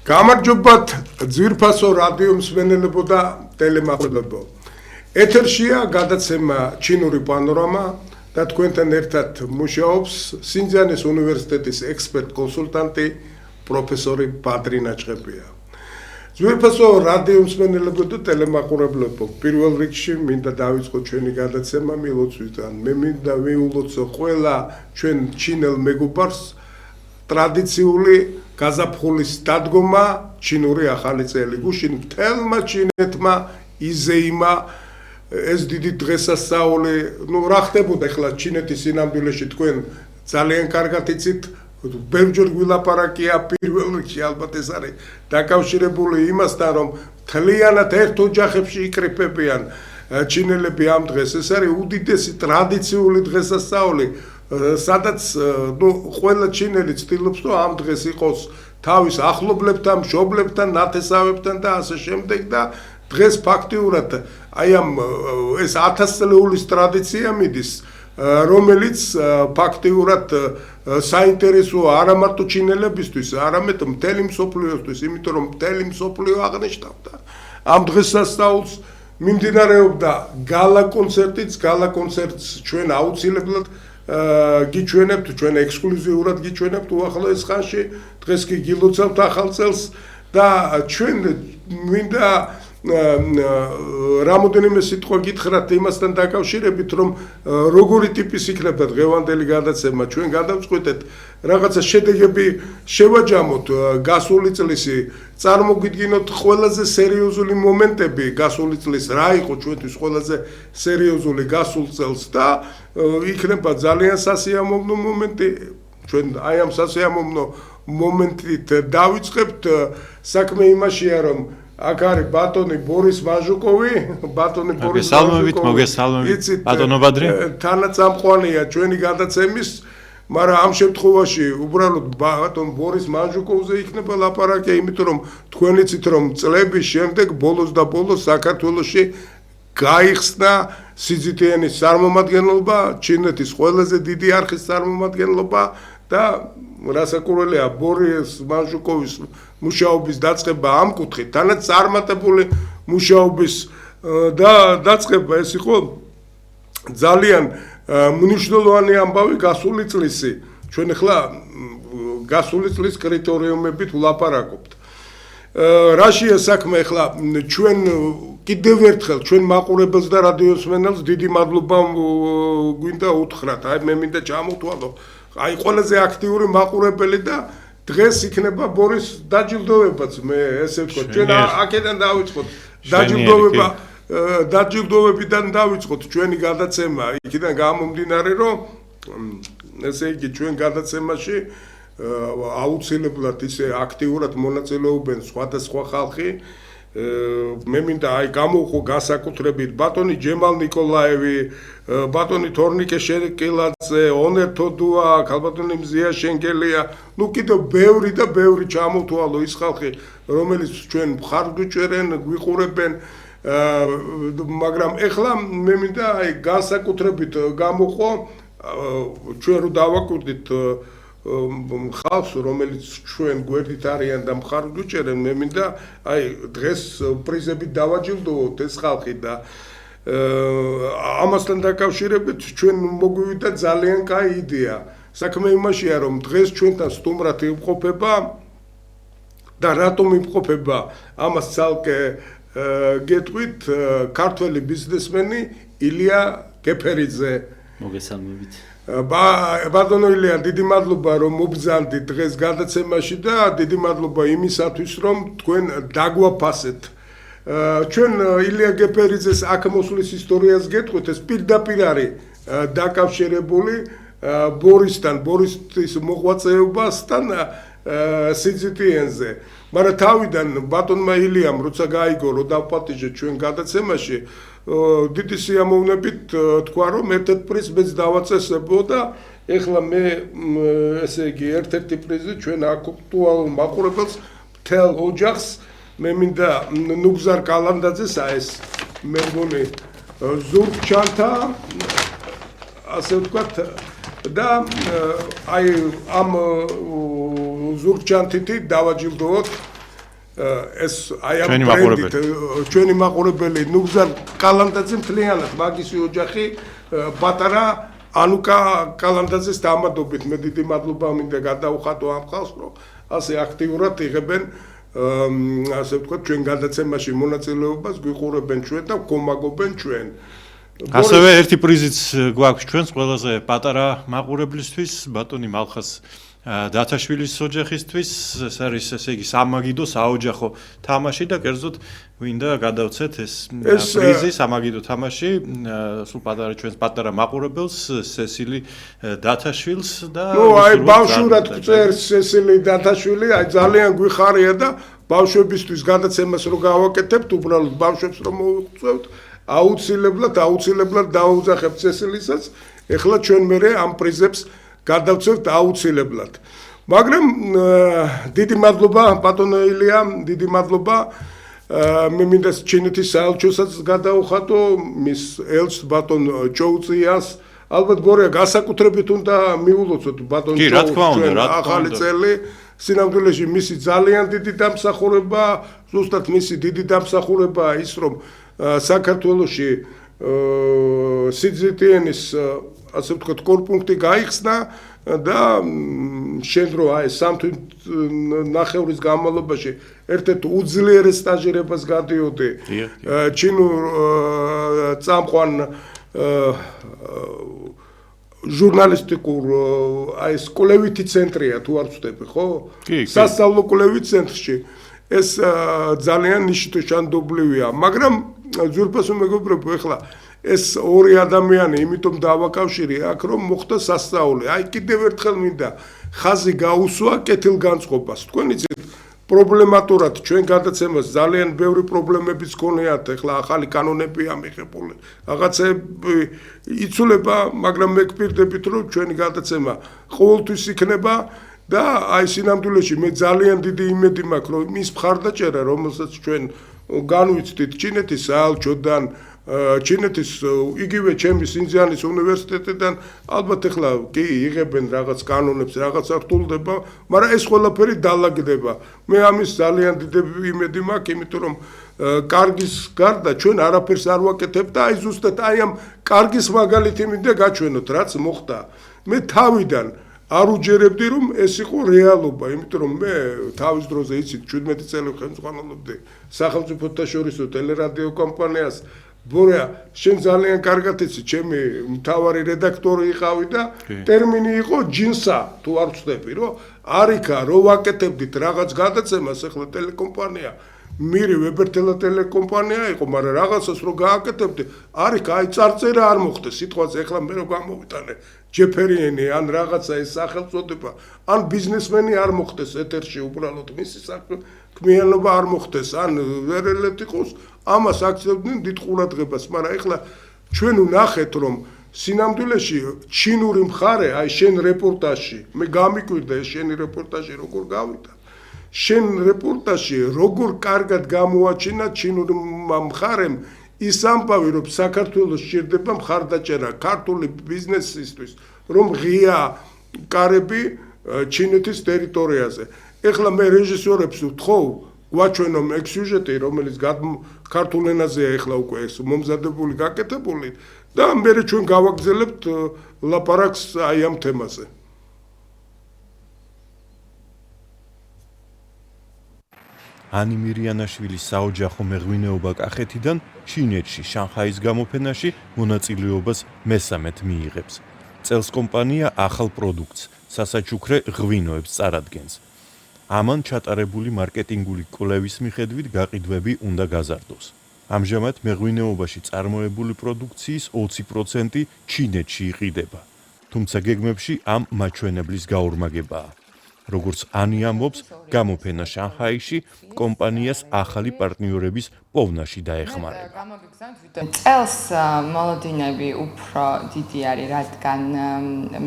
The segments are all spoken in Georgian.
გამარჯობათ ძვირფასო რადიო მსმენელებო და ტელემაყურებლებო. ეთერშია გადაცემა ჩინური პანორამა და თქვენთან ერთად მუშაობს სინძიანის უნივერსიტეტის ექსპერტ-კონსულტანტი პროფესორი ბადრი ნაჭყებია. ძვირფასო რადიო მსმენელებო და ტელემაყურებლებო, პირველ რიგში მინდა დავიწყო ჩვენი გადაცემა მილოცვიდან. მე მინდა ვიულოცო ყველა ჩვენ ჩინელ მეგობარს ტრადიციული გაზაფხულის დადგომა ჩინური ახალი წელი. გუშინ მთელმა ჩინეთმა იზეიმა ეს დიდი დღესასწაული, რა ხდებოდა ახლა ჩინეთის სინამდვილეში თქვენ ძალიან კარგად იცით, ბევრჯერ გვილაპარაკია პირველ რიგში ალბათ ეს არის დაკავშირებული იმასთან, რომ მთლიანად ერთ ოჯახებში იკრიფებიან ჩინელები ამ დღეს. ეს არის უდიდესი ტრადიციული დღესასწაული, სადაც ყველა ჩინელი ცდილობს, რომ ამ დღეს იყოს თავის ახლობლებთან, მშობლებთან, ნათესავებთან და ასე შემდეგ და დღეს ფაქტიურად აი ამ ეს 1000 წლეულის ტრადიცია მიდის, რომელიც ფაქტიურად საინტერესოა არა მარტო ჩინელებისთვის, არამედ მთელი მსოფლიოსთვის, იმიტომ რომ მთელი მსოფლიო აღნიშნავდა ამ დღესასწაულს. მიმდინარეობდა გალა კონცერტიც, გალა კონცერტს ჩვენ აუცილებლად გიჩვენებთ, ჩვენ ექსკლუზიურად გიჩვენებთ უახლოეს ხანში, დღეს კი გილოცავთ ახალ წელს და ჩვენ მინდა რამოდენიმე სიტყვა გითხრათ იმასთან დაკავშირებით, რომ როგორი ტიპის იქნება დღევანდელი გადაცემა. ჩვენ გადავწყვიტეთ რაღაცა შედეგები შევაჯამოთ გასული წლისი, წარმოგიდგინოთ ყველაზე სერიოზული მომენტები გასული წლის, რა იყო ჩვენთვის ყველაზე სერიოზული გასულ წელს და იქნება ძალიან სასიამოვნო მომენტი. ჩვენ აი ამ სასიამოვნო მომენტით დავიწყებთ. საქმე იმაშია, რომ აქ არის ბატონი ბორის მანჟუკოვი, ბატონი ბორის მანჟუკოვი. მოგესალმებით, ბატონო ბადრი. თანაწამყვანია ჩვენი გადაცემის, მაგრამ ამ შემთხვევაში უბრალოდ ბატონ ბორის მანჟუკოვზე იქნება ლაპარაკი, იმიტომ რომ თქვენ იცით, რომ წლების შემდეგ ბოლოს და ბოლოს საქართველოში გაიხსნა სიძითიანის წარმომადგენლობა, ჩინეთის ყველაზე დიდი არხის წარმომადგენლობა და რასაკურველია ბორის მანჟუკოვის მუშაობის დაწყება ამ კუთხით, თანაც წარმატებული მუშაობის და დაწყება ეს იყო ძალიან მნიშვნელოვანი ამბავი გასული წლისი. ჩვენ ახლა გასული წლის კრიტერიუმებით ვლაპარაკობთ. რაშია საქმე ახლა ჩვენ კიდევ ერთხელ ჩვენ მაყურებელს და რადიოსმენელს დიდი მადლობა გვინდა უთხრათ. აი მე მინდა ჩამოთვალო. აი ყველაზე აქტიური მაყურებელი და დღეს იქნება ბორის დაჯილდოვებაც, მე ესე ვთქვათ. ჩვენ აქედან დავიწყოთ დაჯილდოვებიდან დავიწყოთ ჩვენი გადაცემა. იქიდან გამომდინარე, რომ ესე იგი ჩვენ გადაცემაში აუცილებლად ისე აქტიურად მონაწილეობენ სხვადასხვა ხალხი. მე მინდა აი გამოვხო გასაკუთრებით ბატონი ჯემალ ნიკოლაევი, ბატონი თორნიკე შერკილაძე, ონერ თოდუა, ქალბატონი მზია შენგელია, კიდევ ბევრი და ბევრი ჩამოთვალო ის ხალხი, რომელიც ჩვენ მხარს გვიჭერენ, გვიყურებენ, მაგრამ ეხლა მე მინდა აი გასაკუთრებით გამოვხო ჩვენ რო დავაკვირდით ხალხს, რომელიც ჩვენ გვერდით არიან და მხარს გვიჭერენ, მე მინდა აი დღეს პრიზებით დავაჯილდოვოთ ეს ხალხი და ამასთან დაკავშირებით ჩვენ მოგვივიდა ძალიან კაი იდეა. საქმე იმაშია, რომ დღეს ჩვენთან სტუმრად იმყოფება და რატომ იმყოფება ამას ცალკე გეტყვით ქართველი ბიზნესმენი ილია გეფერიძე. მოგესალმებით. ბატონო ილია, დიდი მადლობა რომ მობრძანდით დღეს გადაცემაში და დიდი მადლობა იმისათვის რომ თქვენ დაგვაფასეთ. ჩვენ ილია გეფერიძეს აქ მოსვლის ისტორიას გეტყვით, ეს პირდაპირ არის დაკავშირებული ბორისთან, ბორისის მოღვაწეობასთან სიძითიენზე. მაგრამ თავიდან ბატონმა ილიამ როცა გაიგო რომ დავპატიჟეთ ჩვენ გადაცემაში, დიდი სიამოვნებით თქვა რომ ერთ-ერთ პრიზს მეც დავაწესებო და ეხლა მე ესე იგი ერთ-ერთი პრიზი ჩვენ აქტუალურ მაყურებელს მთელ ოჯახს მე მინდა ნუგზარ კალანდაძეს ეს მე მგონი ზურგჩანთა ასე ვთქვათ და აი ამ ზურგჩანთით დავაჯილდოვოთ ეს აი ამ ბრენდით ჩვენი მაყურებელი ნუგზარ კალანდაძე მთლიანად მაგისი ოჯახი პატარა ანუკა კალანდაძეს დამადობით მე დიდი მადლობა მინდა გადაუხადო ამ ხალხს რომ ასე აქტიურად იღებენ ასე ვთქვათ ჩვენ გადაცემაში მონაწილეობას გვიყურებენ ჩვენ და გვგომაგობენ ჩვენ ასევე ერთი პრიზიც გვაქვს ჩვენს ყველაზე პატარა მაყურებლისთვის ბატონი მალხას დათაშვილის ოჯახისთვის ეს არის ესე იგი სამაგიდო საოჯახო თამაში და კერძოდ ვინდა გადავცეთ ეს პრიზი სამაგიდო თამაში სულ პატარა ჩვენს პატარა მაყურებელს სესილი დათაშვილს და აი ბავშვურად წერს სესილი დათაშვილი აი ძალიან გვიხარია და ბავშვებისთვის გადაცემას რო გავაკეთებთ უბრალოდ ბავშვებს რომ მოვიღვწევთ აუცილებლად დაუძახებთ სესილისას ეხლა ჩვენ მერე ამ პრიზებს გადავცევთ აუცილებლად მაგრამ დიდი მადლობა ბატონო ილია დიდი მადლობა მე მინდა ჩინეთის საელჩოსაც გადაუხადო მის ელჩს ბატონ ჭოუწიას ალბათ გორია გასაკუთრებით უნდა მიულოცოთ ბატონ ჭოუწიას ახალი წელი სინამდვილეში მისი ძალიან დიდი დამსახურება ზუსტად მისი დიდი დამსახურება ის რომ საქართველოში სიძიტიანის ასე ვთქვათ კორპუნქტი გაიხსნა და შენ რო აი სამთვინახევრის განმავლობაში ერთ-ერთ უძლიერეს სტაჟირებას გადიოდი ჩინურ წამყვან ჟურნალისტიკურ აი ეს კვლევითი ცენტრია თუ არ ვწდები ხო სასწავლო კვლევით ცენტრში ეს ძალიან ნიშნულოვანია მაგრამ ზურფასო მეგობრებო ეხლა ეს ორი ადამიანი იმიტომ დავაკავშირე აქ რომ მოხდა სასწაული აი კიდევ ერთხელ მინდა ხაზი გაუსვა კეთილგანწყობას თქვენ იცით პრობლემატურად ჩვენ გადაცემას ძალიან ბევრი პრობლემებიც გქონიათ ეხლა ახალი კანონებია მიღებული რაღაცები იცვლება მაგრამ მე გპირდებით რომ ჩვენი გადაცემა ყოველთვის იქნება და აი სინამდვილეში მე ძალიან დიდი იმედი მაქვს რომ ის მხარდაჭერა რომელსაც ჩვენ განვიცდით ჩინეთის საელჩოდან ჩინეთის იგივე ჩემი სინძიანის უნივერსიტეტიდან ალბათ ეხლა კი იღებენ რაღაც კანონებს რაღაც ართულდება მაგრამ ეს ყველაფერი დალაგდება მე ამის ძალიან დიდი იმედი მაქვს იმიტომ რომ კარგის გარდა ჩვენ არაფერს არ ვაკეთებ და აი ზუსტად აი ამ კარგის მაგალითი მინდა გაჩვენოთ რაც მოხდა მე თავიდან არ უჯერებდი რომ ეს იყო რეალობა იმიტომ რომ მე თავის დროზე იცით 17 წელი ხელმძღვანელობდი სახელმწიფოთა შორისო ტელერადიო კომპანიას ბორა შენ ძალიან კარგად იცი ჩემი მთავარი რედაქტორი იყავი და ტერმინი იყო ჯინსა თუ არ ვწდები რომ არიქა რო ვაკეთებდით რაღაც გადაცემას ახლა ტელეკომპანია მირი ვებერთელა ტელეკომპანია იყო მაგრამ რაღაცას რო გააკეთებდი არიქა აი წარწერა არ მოხდეს სიტყვაზე ახლა მე რო გამოვიტანე ჯეფერიენი ან რაღაცა ეს სახელწოდება ან ბიზნესმენი არ მოხდეს ეთერში უბრალოდ მისი საქმიანობა არ მოხდეს ან ვერელეთ იყოს ამას აქცევდნენ დიდ ყურადღებას მაგრამ ეხლა ჩვენ ვნახეთ რომ სინამდვილეში ჩინური მხარე აი შენ რეპორტაჟში მე გამიკვირდა ეს შენი რეპორტაჟი როგორ გავიდა შენ რეპორტაჟში როგორ კარგად გამოაჩინა ჩინური მხარემ ის ამბავი რომ საქართველოს სჭირდება მხარდაჭერა ქართული ბიზნესისთვის რომ ღია კარები ჩინეთის ტერიტორიაზე ეხლა მე რეჟისორებს ვთხოვ გვაჩვენო ეგ სიუჟეტი რომელიც ქართულ ენაზეა ეხლა უკვე ეს მომზადებული გაკეთებული და მე ჩვენ გავაგრძელებთ ლაპარაკს აი ამ თემაზე ანი მირიანაშვილის საოჯახო მეღვინეობა კახეთიდან ჩინეთში შანხაის გამოფენაში მონაწილეობას მესამედ მიიღებს. წელს კომპანია ახალ პროდუქტს, სასაჩუქრე ღვინოებს წარადგენს. ამან ჩატარებული მარკეტინგული კვლევის მიხედვით გაყიდვები უნდა გაზარდოს. ამჟამად მეღვინეობაში წარმოებული პროდუქციის 20% ჩინეთში იყიდება. თუმცა გეგმებში ამ მაჩვენებლის გაორმაგებაა. როგორც ანი ამბობს, გამოფენა შანხაიში კომპანიას ახალი პარტნიორების პოვნაში დაეხმარება. წელს მოლოდინები უფრო დიდი არის, რადგან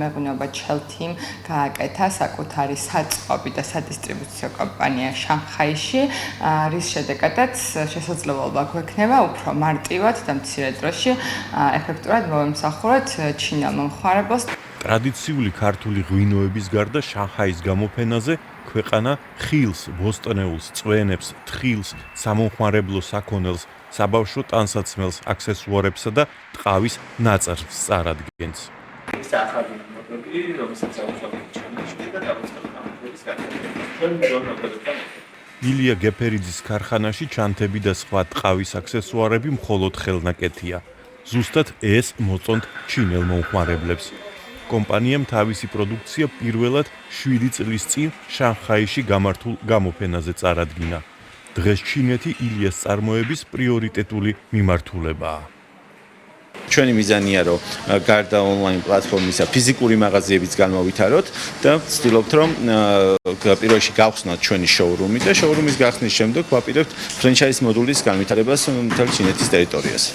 მეღვინეობა ჩელთიმ გააკეთა საკუთარი საწყობი და სადისტრიბუციო კომპანია შანხაიში, რის შედეგადაც შესაძლებლობა გვექნება უფრო მარტივად და მცირე დროში ეფექტურად მოვემსახუროთ ჩინელ მომხმარებელს. ტრადიციული ქართული ღვინოების გარდა შანხაის გამოფენაზე ქვეყანა ხილს, ბოსტნეულს, წვენებს, თხილს, სამომხმარებლო საქონელს, საბავშვო ტანსაცმელს, აქსესუარებსა და ტყავის ნაწარმს წარადგენს. ილია გეფერიძის ქარხანაში ჩანთები და სხვა ტყავის აქსესუარები მხოლოდ ხელნაკეთია. ზუსტად ეს მოწონთ ჩინელ მომხმარებლებს. კომპანიამ თავისი პროდუქცია პირველად 7 წლის წინ შანხაიში გამართულ გამოფენაზე წარადგინა. დღეს ჩინეთი ილიას წარმოების პრიორიტეტული მიმართულებაა. ჩვენი მიზანია რომ გარდა ონლაინ პლატფორმისა ფიზიკური მაღაზიებიც განმოვითაროთ და ვცდილობთ რომ პირველში გავხსნათ ჩვენი შოურუმი და შოურუმის გახსნის შემდეგ ვაპირებთ ფრენჩაიზ მოდულის განვითარებას მთელ ჩინეთის ტერიტორიაზე.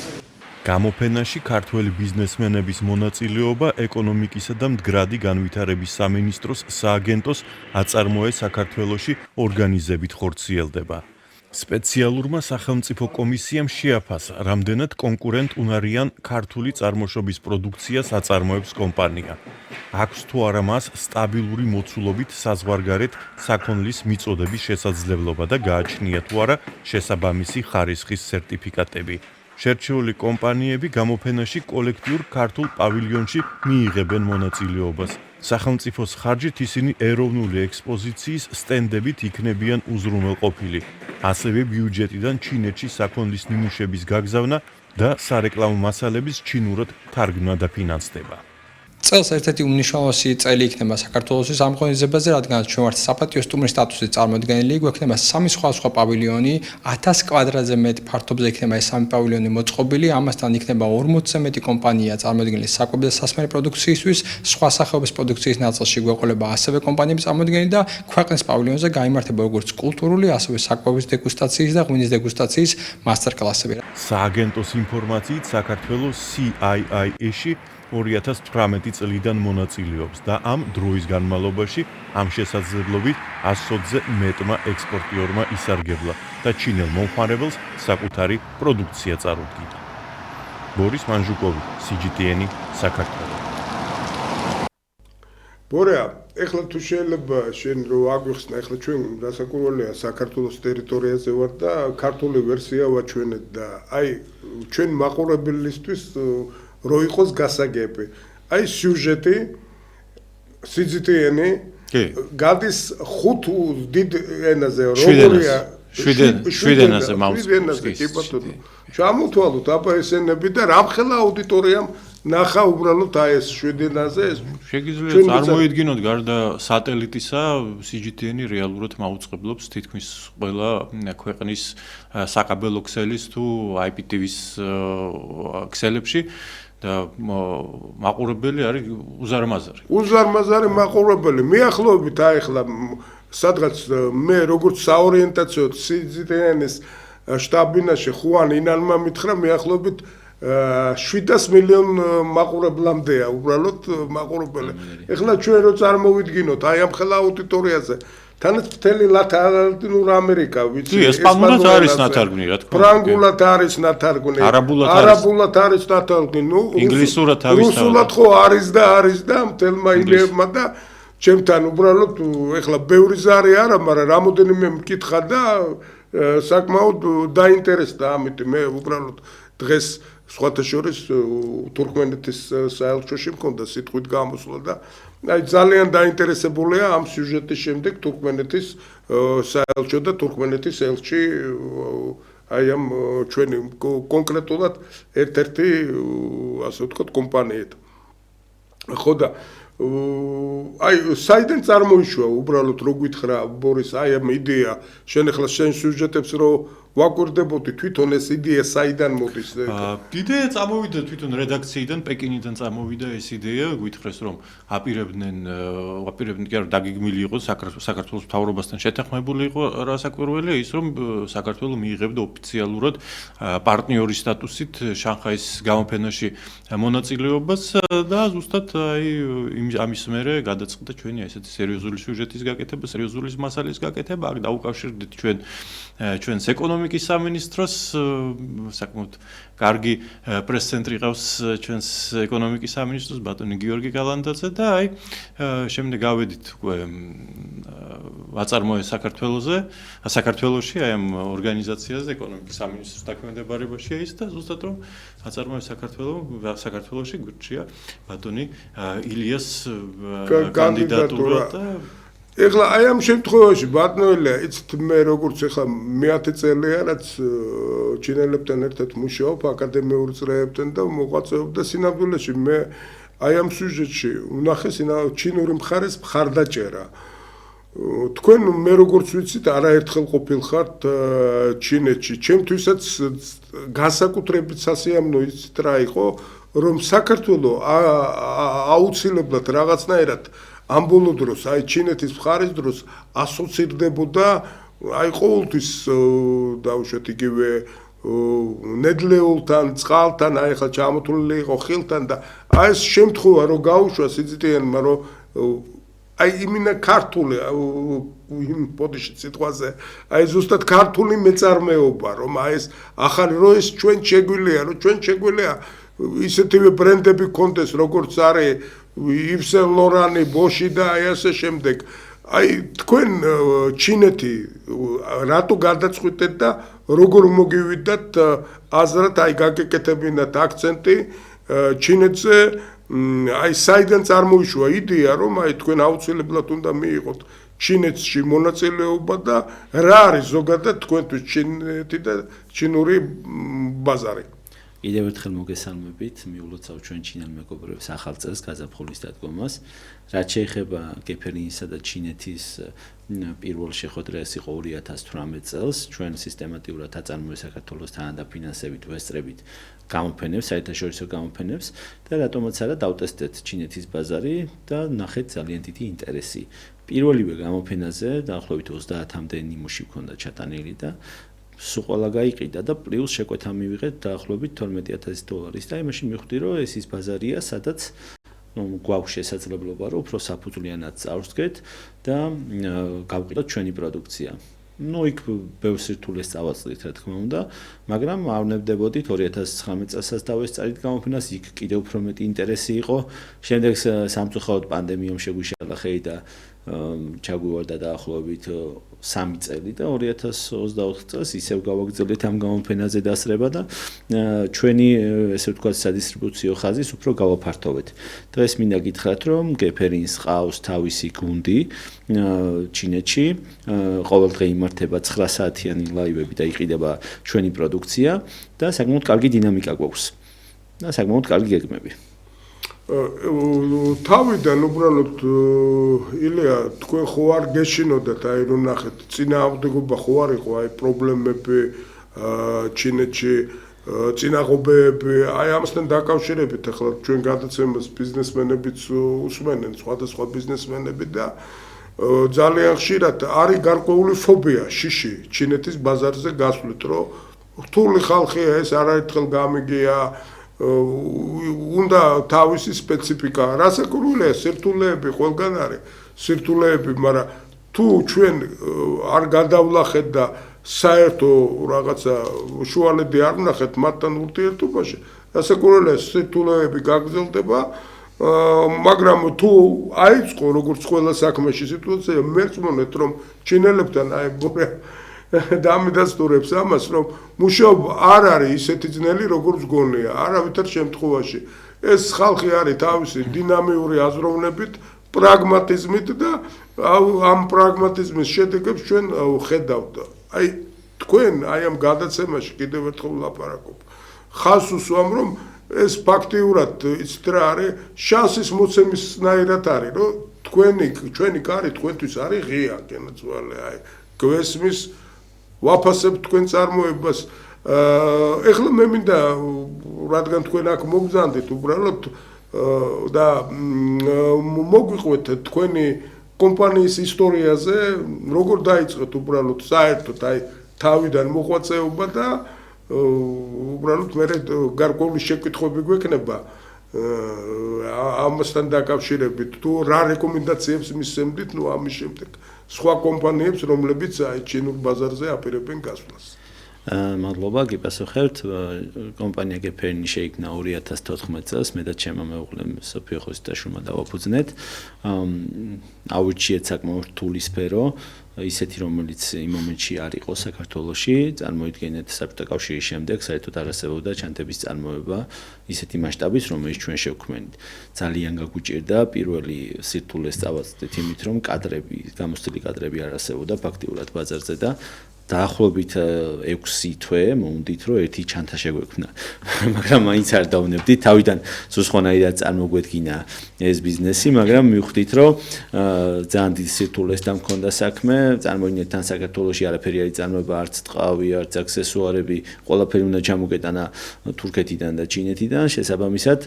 გამოფენაში ქართველი ბიზნესმენების მონაწილეობა ეკონომიკისა და მდგრადი განვითარების სამინისტროს სააგენტოს აწარმოე საქართველოში ორგანიზებით ხორციელდება. სპეციალურმა სახელმწიფო კომისიამ შეაფასა, რამდენად კონკურენტ უნარიან ქართული წარმოშობის პროდუქციას აწარმოებს კომპანია. აქვს თუ არა მას სტაბილური მოცულობით საზღვარგარეთ საქონლის მიწოდების შესაძლებლობა და გააჩნია თუ არა შესაბამისი ხარისხის სერტიფიკატები. შერჩეული კომპანიები გამოფენაში კოლექტიურ ქართულ პავილიონში მიიღებენ მონაწილეობას. სახელმწიფოს ხარჯით ისინი ეროვნული ექსპოზიციის სტენდებით იქნებიან უზრუნველყოფილი. ასევე ბიუჯეტიდან ჩინეთში საქონლის ნიმუშების გაგზავნა და სარეკლამო მასალების ჩინურად თარგმნა დაფინანსდება. წელს ერთ-ერთი უმნიშვნელოვანესი წელი იქნება საქართველოსთვის ამ ღონისძიებაზე, რადგან ჩვენ ვართ საპატიო სტუმრის სტატუსით წარმოდგენილი, გვექნება 3 სხვადასხვა პავილიონი, 1000 კვადრატზე მეტ ფართობზე იქნება ეს 3 პავილიონი მოწყობილი, ამასთან იქნება 40-ზე მეტი კომპანია წარმოდგენილი საკვები და სასმელი პროდუქციისთვის, სხვა სახეობის პროდუქციის ნაწილში გვეყოლება ასევე კომპანიები წარმოდგენილი და ქვეყნის პავილიონზე გაიმართება როგორც კულტურული, ასევე საკვების დეგუსტაციის და ღვინის დეგუსტაციის მასტერკლასები. სააგენტოს ინფორმაციით საქართველოს CII-ში 2018 წლიდან მონაწილეობს და ამ დროის განმავლობაში ამ შესაძლებლობით 100-ზე მეტმა ექსპორტიორმა ისარგებლა და ჩინელ მომხმარებელს საკუთარი პროდუქცია წარუდგინა. ბორის მანჟუკოვი, CGTN, საქართველო. ბორია, ეხლა თუ შეიძლება შენ რო აგვიხსნა, ეხლა ჩვენ დასაკურველია საქართველოს ტერიტორიაზე ვარ და ქართული ვერსია ვაჩვენეთ და აი ჩვენ მაყურებლისთვის რო იყოს გასაგები. აი სიუჟეტი CGTN გადის 5 დიდ ენაზე, როგორია 7 ენაზე მაუწყობს. კი ბატონო. ჩამოთვალოთ აბა ესენები და რამხელა აუდიტორიამ ნახა უბრალოდ აი ეს 7 ენაზე ეს შეგიძლია წარმოიდგინოთ გარდა სატელიტისა CGTN რეალურად მაუწყებლობს თითქმის ყველა ქვეყნის საკაბელო ქსელის თუ IPTV-ის ქსელებში და მაყურებელი არის უზარმაზარი. უზარმაზარი მაყურებელი. მიახლოებით აი ახლა სადღაც მე როგორც საორიენტაციო CGTN-ის შტაბინაში ხუან ინალმა მითხრა მიახლოებით 700 მილიონ მაყურებლამდეა უბრალოდ მაყურებელი. ეხლა ჩვენ რო წარმოვიდგინოთ აი ამ ხელა აუდიტორიაზე თანაც მთელი ლათინურ ამერიკა ვიცი ესპანურად არის ნათარგმნი რა თქმა უნდა. ფრანგულად არის ნათარგმნი. არაბულად არის ნათარგმნი. ნუ ინგლისურად თავის რუსულად ხო არის და მთელმა ინებმა და ჩემთან უბრალოდ ეხლა ბევრი ზარი არა, მაგრამ რამოდენიმე მკითხა და საკმაოდ დაინტერესდა ამით მე უბრალოდ დღეს სხვათა შორის თურქმენეთის საელჩოში მქონდა სიტყვით გამოსვლა და აი ძალიან დაინტერესებულია ამ სიუჟეტის შემდეგ თურქმენეთის საელჩო და თურქმენეთის ელჩი აი ამ ჩვენი კონკრეტულად ერთ-ერთი ასე ვთქვათ კომპანიით. ხო და აი საიდან წარმოიშვა უბრალოდ რო გითხრა ბორის აი ამ იდეა შენ ახლა შენ სიუჟეტებს რო ვაკვირდებოდი თვითონ ეს იდეა საიდან მოდის? იდეა წამოვიდა თვითონ რედაქციიდან, პეკინიდან წამოვიდა ეს იდეა, გითხრეს რომ აპირებდნენ კი არა დაგეგმილი იყო საქართველოს მთავრობასთან შეთანხმებული იყო რა საკვირველია ის რომ საქართველოს მიიღებდა ოფიციალურად პარტნიორის სტატუსით შანხაის გამოფენაში მონაწილეობას და ზუსტად აი ამის მერე გადაწყდა ჩვენი ესეთი სერიოზული სიუჟეტის გაკეთება, სერიოზული მასალის გაკეთება, აქ დაუკავშირდით ჩვენს ეკონომიკას ეკონომიკის სამინისტროს საკმაოდ კარგი პრეს-ცენტრი ყავს ჩვენს ეკონომიკის სამინისტროს ბატონი გიორგი გალანდაძე და აი შემდეგ გავედით უკვე აწარმოეს საქართველოში აი ამ ორგანიზაციაზე ეკონომიკის სამინისტროს დაქვემდებარებაშია ის და ზუსტად რომ აწარმოეს საქართველოში გვერდშია ბატონი ილიას კანდიდატურა და ეხლა აი ამ შემთხვევაში ბატონელია იცით მე როგორც ეხლა მე-10 წელია რაც ჩინელებთან ერთად მუშაობ აკადემიურ წრეებთან და მოღვაწეობ და სინამდვილეში მე აი ამ სიუჟეტში ვნახე ჩინური მხარეს მხარდაჭერა თქვენ მე როგორც ვიცით არაერთხელ ყოფილხართ ჩინეთში ჩემთვისაც განსაკუთრებით სასიამოვნო იცით რა იყო რომ საქართველოს აუცილებლად რაღაცნაირად ამ ბოლო დროს აი ჩინეთის მხარის დროს ასოცირდებოდა აი ყოველთვის დავუშვათ იგივე ნედლეულთან, წყალთან, აი ხა ჩამოთვლილი იყო ხილთან და აი ეს შემთხვევა რომ გაუშვა სიძიტიანმა რომ აი იმინა ქართული იმ პოდიში სიტყვაზე აი ზუსტად ქართული მეწარმეობა რომ აი ეს ახალი რომ ეს ჩვენ შეგვიძლია ისეთივე ბრენდები კონდეს როგორც არის Yves Saint Laurent, Bosch და აი ასე შემდეგ. აი თქვენ ჩინეთი რატო გადაწყვიტეთ და როგორ მოგივიდათ აზრად აი გაგეკეთებინათ აქცენტი ჩინეთზე აი საიდან წარმოიშვა იდეა რომ აი თქვენ აუცილებლად უნდა მიიღოთ ჩინეთში მონაწილეობა და რა არის ზოგადად თქვენთვის ჩინეთი და ჩინური ბაზარი კიდევ ერთხელ მოგესალმებით, მიულოცავ ჩვენ ჩინელ მეგობრებს ახალ წელს გაზაფხულის დადგომას. რაც შეეხება გეფერინისა და ჩინეთის პირველ შეხვედრა ეს იყო 2018 წელს, ჩვენ სისტემატიურად აწარმოებს საქართველოსთან დაფინანსებით ვესწრებით გამოფენებს, საერთაშორისო გამოფენებს და რატომაც არა დავტესტეთ ჩინეთის ბაზარი და ნახეთ ძალიან დიდი ინტერესი. პირველივე გამოფენაზე დაახლოებით 30-მდე ნიმუში ჰქონდა ჩატანილი და სულ ყველა გაიყიდა და პლუს შეკვეთა მივიღეთ დაახლოებით $12,000 და იმაში მივხვდი რომ ეს ის ბაზარია სადაც გვაქვს შესაძლებლობა რომ უფრო საფუძვლიანად წავსდგეთ და გავყიდოთ ჩვენი პროდუქცია. იქ ბევრ სირთულეს წავაწყდით რა თქმა უნდა, მაგრამ ავნებდებოდით 2019 წელსაც დავესწარით გამოფენას, იქ კიდევ უფრო მეტი ინტერესი იყო. შემდეგ სამწუხაროდ პანდემიამ შეგვიშალა ხელი და ჩაგვივარდა დაახლოებით 3 წელი და 2024 წელს ისევ გავაგრძელებთ ამ გამოფენაზე დასწრება და ჩვენი ესე ვთქვათ სადისტრიბუციო ხაზის უფრო გავაფართოვეთ. დღეს მინდა გითხრათ რომ გეფერინს ყავს თავისი გუნდი ჩინეთში, ყოველდღე იმართება 9 საათიანი ლაივები და იყიდება ჩვენი პროდუქცია და საკმაოდ კარგი დინამიკა გვაქვს და საკმაოდ კარგი გეგმები. თავიდან უბრალოდ ილია თქვენ ხო არ გეშინოდათ აი რომ ნახეთ წინააღმდეგობა ხო არ იყო აი პრობლემები ჩინეთში წინაღობები აი ამასთან დაკავშირებით ახლა ჩვენ გადაცემას ბიზნესმენებიც უსმენენ სხვადასხვა ბიზნესმენები და ძალიან ხშირად არის გარკვეული ფობია შიში ჩინეთის ბაზარზე გასვლით რომ რთული ხალხია ეს არაერთხელ გამიგია უნდა თავისი სპეციფიკა რასაკურველია სირთულეები ყველგან არის სირთულეები მაგრამ თუ ჩვენ არ გადავლახეთ და საერთო რაღაცა შუალედი არ ვნახეთ მათთან ურთიერთობაში რასაკურველია სირთულეები გაგრძელდება მაგრამ თუ აიწყო როგორც ყველა საქმეში სიტუაცია მერწმუნეთ რომ ჩინელებთან აი დამიდასტურებს ამას რომ მუშაობა არ არის ისეთი ძნელი როგორც გონია არავითარ შემთხვევაში ეს ხალხი არის თავისი დინამიური აზროვნებით პრაგმატიზმით და ამ პრაგმატიზმის შედეგებს ჩვენ ხედავთ აი თქვენ აი ამ გადაცემაში კიდევ ერთხელ ვლაპარაკობ ხაზს უსვამ რომ ეს ფაქტიურად იცით რა არის შანსის მოცემისნაირად არის რომ ჩვენი კარი თქვენთვის არის ღია კენწვალე აი გვესმის ვაფასებ თქვენ წარმოებას ეხლა მე მინდა რადგან თქვენ აქ მოგზანდით უბრალოდ და მოგვიყვეთ თქვენი კომპანიის ისტორიაზე როგორ დაიწყეთ უბრალოდ საერთოდ აი თავიდან მოღვაწეობა და უბრალოდ მე გარკვეული შეკითხვები გვექნება ამასთან დაკავშირებით თუ რა რეკომენდაციებს მისცემდით ამის შემდეგ სხვა კომპანიებს რომლებიც აი ჩინურ ბაზარზე აპირებენ გასვლას მადლობა, გიპასუხებთ. კომპანია გეფერინი შეიქმნა 2014 წელს, მე და ჩემმა მეუღლემ სოფიო ხოსტაშვილმა დავაფუძნეთ. აუჩიეთ საკმაოდ რთული სფერო, ისეთი რომელიც იმ მომენტში არ იყო საქართველოში, წარმოიდგინეთ საბჭოთა კავშირის შემდეგ საერთოდ არ არსებობდა ჩანთების წარმოება ისეთი მასშტაბის, რომელიც ჩვენ შევქმნით. ძალიან გაგუჭირდა პირველი სირთულეს წავაწდეთ იმით, რომ კადრები, გამოცდილი კადრები არ არსებობდა ფაქტიურად ბაზარზე და დაახლოებით 6 თვე მომდით, რომ ერთი ჩანთა შეგვექმნა. მაგრამ მაინც არ დავნებდით, თავიდან სულ სხვანაირად წარმოგვედგინა ეს ბიზნესი, მაგრამ მივხვდით, რომ ძალიან დიდი სირთულესთან მქონდა საქმე, წარმოიდგინეთ თან საქართველოში არაფერი არ იწარმოება, არც ტყავი, არც აქსესუარები, ყველაფერი უნდა ჩამოგეტანა თურქეთიდან და ჩინეთიდან, შესაბამისად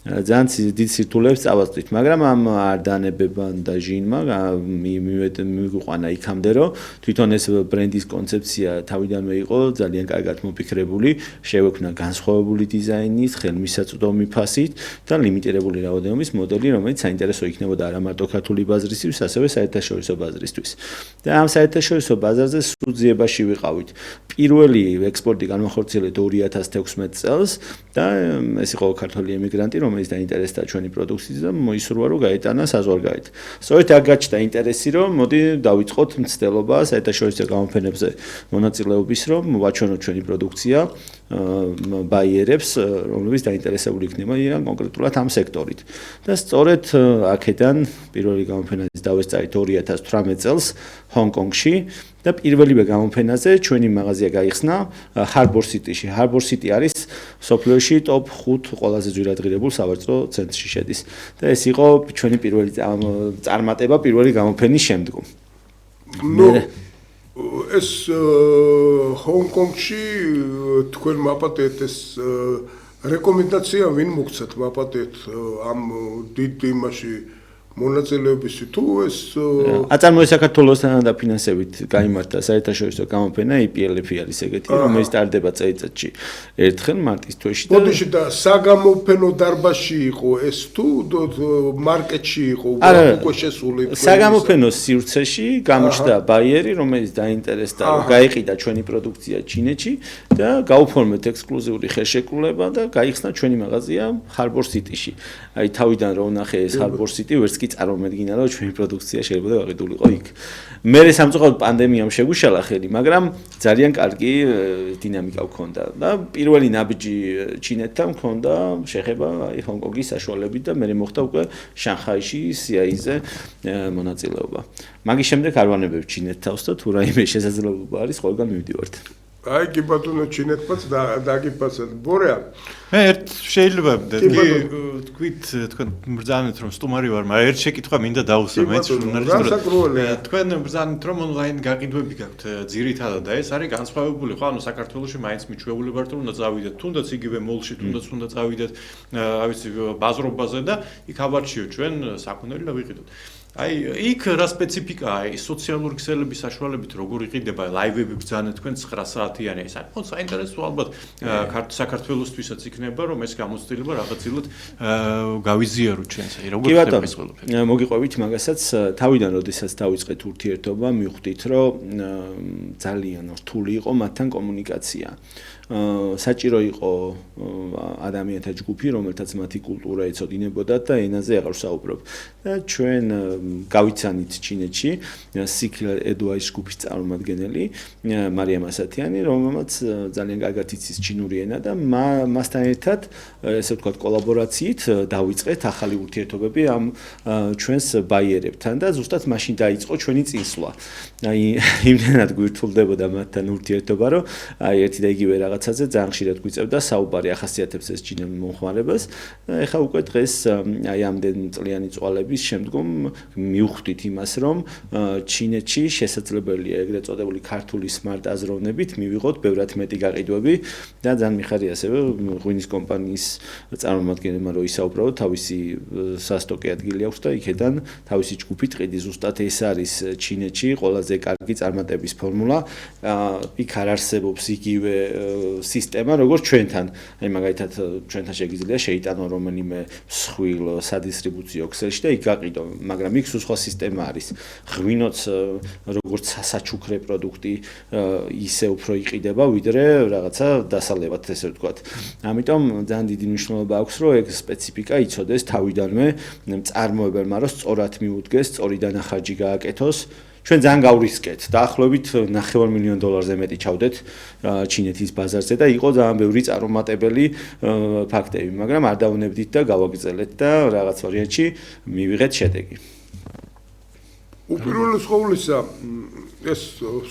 ძალიან დიდ სირთულეებს წავაწვდით, მაგრამ ამ არ დაანებებან და ჟინმა მივიყვანა იქამდე, რომ თვითონ ეს ბრენდის კონცეფცია თავიდანვე იყო ძალიან კარგად მოფიქრებული, შევექმნა განსხვავებული დიზაინის, ხელმისაწვდომი ფასით და ლიმიტირებული რაოდენობის მოდელი, რომელიც საინტერესო იქნებოდა არა მარტო ქართული ბაზრისთვის, ასევე საერთაშორისო ბაზრისთვის. და ამ საერთაშორისო ბაზარზე სუძიებაში ვიყავით. პირველი ექსპორტი განმახორციელეთ 2016 წელს და ეს იყო ქართული ემიგრანტი, რომელიც დაინტერესდა ჩვენი პროდუქციით და მოისურვა რომ გაეტანა საზღვარგარეთ. სწორედ აქ გაჩნდა ინტერესი, რომ მოდი დავიწყოთ მცდელობა საერთაშორისო გამოფენებზე მონაწილეობის, რომ ვაჩვენოთ ჩვენი პროდუქცია ბაიერებს, რომლებიც დაინტერესებული იქნებიან კონკრეტულად ამ სექტორით. და სწორედ აქედან პირველი გამოფენაზე დავესწრით 2018 წელს ჰონკონგში და პირველივე გამოფენაზე ჩვენი მაღაზია გაიხსნა ჰარბორ სიტიში. ჰარბორ სიტი არის სოფლიოში ტოპ 5 ყველაზე ძვირადღირებულ სავაჭრო ცენტრში შედის. და ეს იყო ჩვენი პირველი წარმატება პირველი გამოფენის შემდგომ. ეს ჰონკონგში თქვენ მაპატეთ ეს რეკომენდაცია ვინ მოგცეთ მაპატეთ ამ დიდ იმაში მონაწილეობის თუ ეს აწარმოეს საქართველოსთან დაფინანსებით გაიმართა საერთაშორისო გამოფენა IPLF არის ეგეთი, რომელიც ტარდება წელიწადში ერთხელ მარტის თვეში და მოდიში და საგამოფენო დარბაზში იყო ეს თუ მარკეტში იყო უკვე შესული საგამოფენო სივრცეში გამოჩნდა ბაიერი, რომელიც დაინტერესდა რომ გაიყიდა ჩვენი პროდუქცია ჩინეთში და გაუფორმეთ ექსკლუზიური ხელშეკრულება და გაიხსნა ჩვენი მაღაზია ჰარბორ სიტიში. აი თავიდან რომ ნახე ეს ჰარბორ სიტი ვერც წარმომედგინა რომ ჩვენი პროდუქცია შეიძლება გაყიდულიყო იქ. მე სამწუხაროდ პანდემიამ შეგუშალა ხელი, მაგრამ ძალიან კარგი დინამიკა ჰქონდა და პირველი ნაბიჯი ჩინეთთან ჰქონდა შეხება აი ჰონკონგის საშუალებით და მე მოხდა უკვე შანხაიში CI-ზე მონაწილეობა. მაგის შემდეგ არ ვანებებ ჩინეთს თავს და თუ რაიმე შესაძლებლობა არის, ყველგან მივდივართ. აი კი ბატონო ჩინეთმაც დაგიფასეთ. ბორეა მე ერთ შეიძლება თქვით თქვენ ბრძანეთ რომ სტუმარი ვარ, მაგრამ ერთ შეკითხვა მინდა დავუსვა მეც ჟურნალისტურად. თქვენ ბრძანეთ რომ ონლაინ გაყიდვები გაქვთ ძირითადად და ეს არის განსხვავებული ხო, ანუ საქართველოში მაინც მიჩვეული ვართ რომ უნდა წავიდეთ, თუნდაც იგივე მოლში, თუნდაც უნდა წავიდეთ, რა ვიცი, ბაზრობაზე და იქ აბარჩიო ჩვენ საქონელი და ვიყიდოთ. აი იქ რა სპეციფიკაა ის სოციალური ქსელების საშუალებით როგორ იყიდება ლაივები ბრძანეთ თქვენ 9 საათიანი ის არის საინტერესო ალბათ საქართველოსთვისაც იქნება რომ ეს გამოცდილება რაღაცილად გავიზიაროთ ჩვენს აი როგორ ხდება ეს ყველაფერი მოგიყვებით მაგასაც თავიდან როდესაც დავიწყეთ ურთიერთობა მივხვდით რომ ძალიან რთული იყო მათთან კომუნიკაცია საჭირო იყო ადამიანთა ჯგუფი, რომელთაც მათი კულტურა ეცოდინებოდათ და ენაზე აღარ საუბრობ. და ჩვენ გავიცანით ჩინეთში სიქლ ედუაის ჯგუფის წარმომადგენელი მარიამ ასათიანი, რომელმაც ძალიან კარგად იცის ჩინური ენა და მასთან ერთად ესე ვთქვათ კოლაბორაციით დავიწყეთ ახალი ურთიერთობები ამ ჩვენს ბაიერებთან და ზუსტად მაშინ დაიწყო ჩვენი წინსვლა. აი იმდენად გვირთულდებოდა მათთან ურთიერთობა, რომ აი ერთი და იგივე რაღაცაზე ძალიან ხშირად გვიწევდა საუბარი ახასიათებს ეს ჩინელ მომხმარებას და ეხლა უკვე დღეს აი ამდენ წლიანი წვალების შემდგომ მივხვდით იმას რომ ჩინეთში შესაძლებელია ეგრეთ წოდებული ქართული smart აზროვნებით მივიღოთ ბევრად მეტი გაყიდვები და ძალიან მიხარია ასევე ღვინის კომპანიის წარმომადგენელმა რომ ისაუბრა თავისი სასტოკი ადგილი აქვს და იქედან თავისი ჯგუფი ტყიდი ზუსტად ეს არის ჩინეთში ყველაზე კარგი წარმატების ფორმულა იქ არ არსებობს იგივე სისტემა, როგორც ჩვენთან. აი მაგალითად ჩვენთან შეგიძლია შეიტანო რომელიმე მსხვილ სადისტრიბუციო ქსელში და იქ გაყიდო, მაგრამ იქ სხვა სისტემა არის. ღვინოც როგორც საჩუქრე პროდუქტი ისე უფრო იყიდება, ვიდრე რაღაცა დასალევად, ესე ვთქვათ. ამიტომ ძალიან დიდი მნიშვნელობა აქვს, რომ ეგ სპეციფიკა იცოდეს თავიდანვე წარმოებელმა, რომ სწორად მიუდგეს, სწორი დანახარჯი გააკეთოს. ჩვენ ძალიან გავრისკეთ. დაახლოებით $9 მილიონ მეტი ჩავდეთ ჩინეთის ბაზარზე და იყო ძალიან ბევრი წარუმატებელი ფაქტები, მაგრამ არ დაუნებდით და გავაგრძელეთ და რაღაც ვარიანტში მივიღეთ შედეგი. უპირველეს ყოვლისა, ეს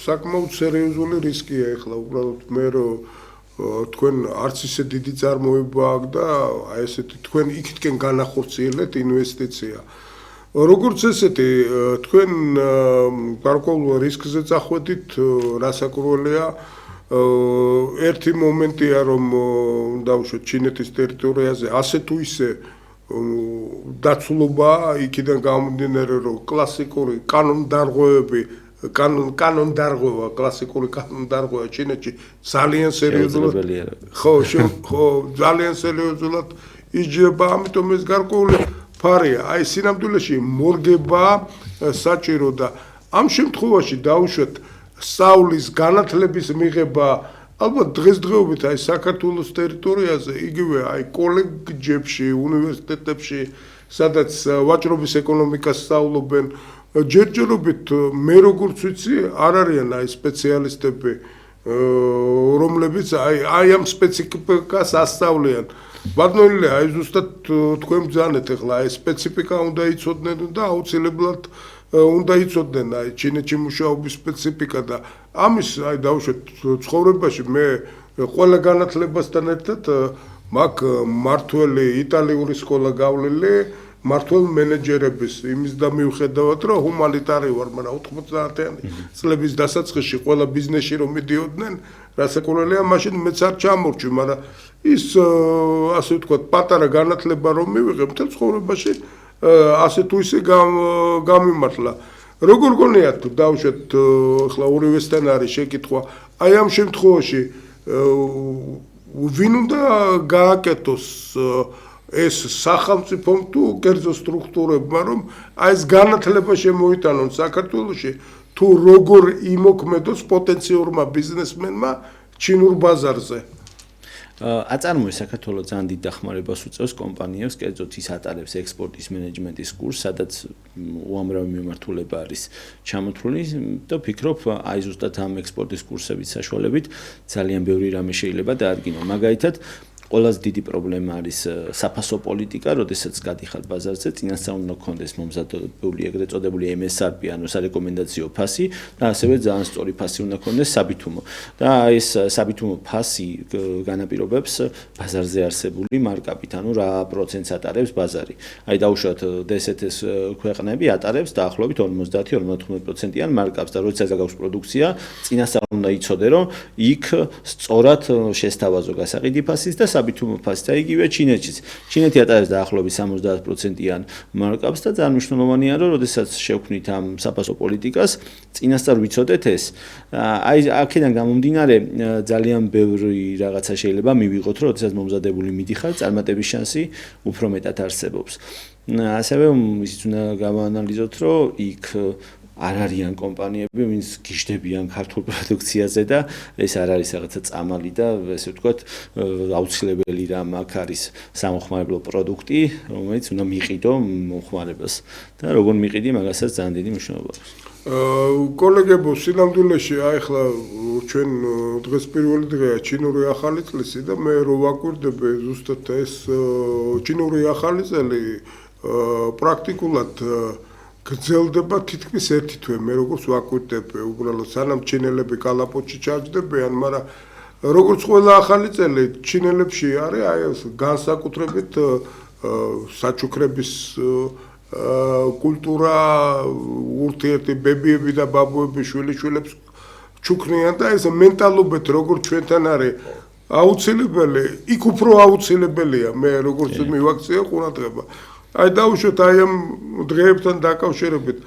საკმაოდ სერიოზული რისკია ეხლა უბრალოდ მე რომ თქვენ არც ისე დიდი წარმოება აქვს და აი ესეთი თქვენ იქითკენ განახორციელეთ ინვესტიცია. როგორც ესეთი თქვენ გარკვეულ რისკზე წახვედით, რასაკურველია ერთი მომენტია რომ დავუშვათ ჩინეთის ტერიტორიაზე ასე თუ ისე დაცულობა იქიდან გამომდინარე რომ კლასიკური კანონდარღვევები კანონდარღვევა კლასიკური კანონდარღვევა ჩინეთში ძალიან სერიოზულად ხო ძალიან სერიოზულად იჯდება ამიტომ ეს გარკვეული ფარია აი სინამდვილეში მორგება საჭირო და ამ შემთხვევაში დავუშვათ სწავლის განათლების მიღება ალბათ დღესდღეობით აი საქართველოს ტერიტორიაზე იგივე აი კოლეგიებში უნივერსიტეტებში სადაც ვაჭრობის ეკონომიკას სწავლობენ ჯერჯერობით მე როგორც ვიცი არ არიან აი სპეციალისტები რომლებიც აი ამ სპეციფიკას ასწავლიან ბატონო აი ზუსტად თქვენ ბრძანეთ ახლა აი სპეციფიკა უნდა იცოდნენ და აუცილებლად უნდა იცოდნენ აი ჩინეთში მუშაობის სპეციფიკა და ამის აი დავუშვათ ცხოვრებაში მე ყველა განათლებასთან ერთად მაგ მართველი იტალიური სკოლა გავლილი მართლ მენეჯერების იმის და მიუხედავად რომ ჰუმანიტარი ვარ მაგრამ 90-იანი წლების დასაწყისში ყველა ბიზნესში რომ მიდიოდნენ რასაკურველია მაშინ მეც არ ჩამორჩი მაგრამ ის ასე ვთქვათ პატარა განათლება რომ მივიღე მთელ ცხოვრებაში ასე თუ ისე გამიმართლა როგორ გონიათ დავუშვათ ახლა ორივესთან არის შეკითხვა აი ამ შემთხვევაში ვინ უნდა გააკეთოს ეს სახელმწიფომ თუ კერძო სტრუქტურებმა რომ აი ეს განათლება შემოიტანონ საქართველოში თუ როგორ იმოქმედოს პოტენციურმა ბიზნესმენმა ჩინურ ბაზარზე აწარმოებს საქართველოს ძალიან დიდ დახმარებას უწევს კომპანიებს, კერძოდ ის ატარებს ექსპორტის მენეჯმენტის კურსს, სადაც უამრავი მიმართულება არის ჩამოთვლილი და ვფიქრობ, აი ზუსტად ამ ექსპორტის კურსების საშუალებით ძალიან ბევრი რამე შეიძლება დაადგინო. მაგალითად, ყველაზე დიდი პრობლემა არის საფასო პოლიტიკა, როდესაც გადიხარ ბაზარზე, წინასწარ უნდა გქონდეს მომზადებული ეგრეთ წოდებული MSRP, ანუ სარეკომენდაციო ფასი და ასევე ძალიან სწორი ფასი უნდა გქონდეს საბითუმო. და ეს საბითუმო ფასი განაპირობებს ბაზარზე არსებული მარკაპით, ანუ რა პროცენტს ატარებს ბაზარი. აი დაუშვათ DST-ს ქვეყნები ატარებს დაახლოებით 50-55%-იან მარკაპს და როდესაც გაქვს პროდუქცია, წინასწარ უნდა იცოდე, რომ იქ სწორად შესთავაზო გასაყიდი ფასის და საბითუმო ფასი და იგივე ჩინეთშიც. ჩინეთი ატარებს დაახლოებით 70%-იან მარკაპს და ძალიან მნიშვნელოვანია, რომ როდესაც შევქმნით ამ საფასო პოლიტიკას, წინასწარ ვიცოდეთ ეს. აი აქედან გამომდინარე ძალიან ბევრი რაღაცა შეიძლება მივიღოთ, რომ როდესაც მომზადებული მიდიხარ, წარმატების შანსი უფრო მეტად არსებობს. ასევე ისიც უნდა გავაანალიზოთ, რომ იქ არ არიან კომპანიები, ვინც გიждდებიან ქართულ პროდუქციაზე და ეს არ არის რაღაცა წამალი და ესე ვთქვათ, აუცილებელი რამ აქ არის სამოხმარებლო პროდუქტი, რომელიც უნდა მიყიდო მომხმარებას და როგორ მიყიდი, მაგასაც ძალიან დიდი მნიშვნელობა აქვს. კოლეგებო, სინამდვილეში აი ახლა ჩვენ დღეს პირველი დღეა ჩინური ახალი წლისი და მე რო ვაკვირდები ზუსტად ეს ჩინური ახალი წელი პრაქტიკულად გრძელდება თითქმის ერთი თვე, მე როგორც ვაკვირდები, უბრალოდ სანამ ჩინელები კალაპოტში ჩარჯდებიან, მაგრამ როგორც ყველა ახალი წელი ჩინელებში არის აი ეს განსაკუთრებით საჩუქრების კულტურა, ურთიერთი ბებიები და ბაბუები შვილიშვილებს ჩუქნიან და ეს მენტალობეთ როგორც ჩვენთან არის აუცილებელი, იქ უფრო აუცილებელია მე როგორც მივაქცია ყურადღება. აი დავუშვათ აი ამ დღეებთან დაკავშირებით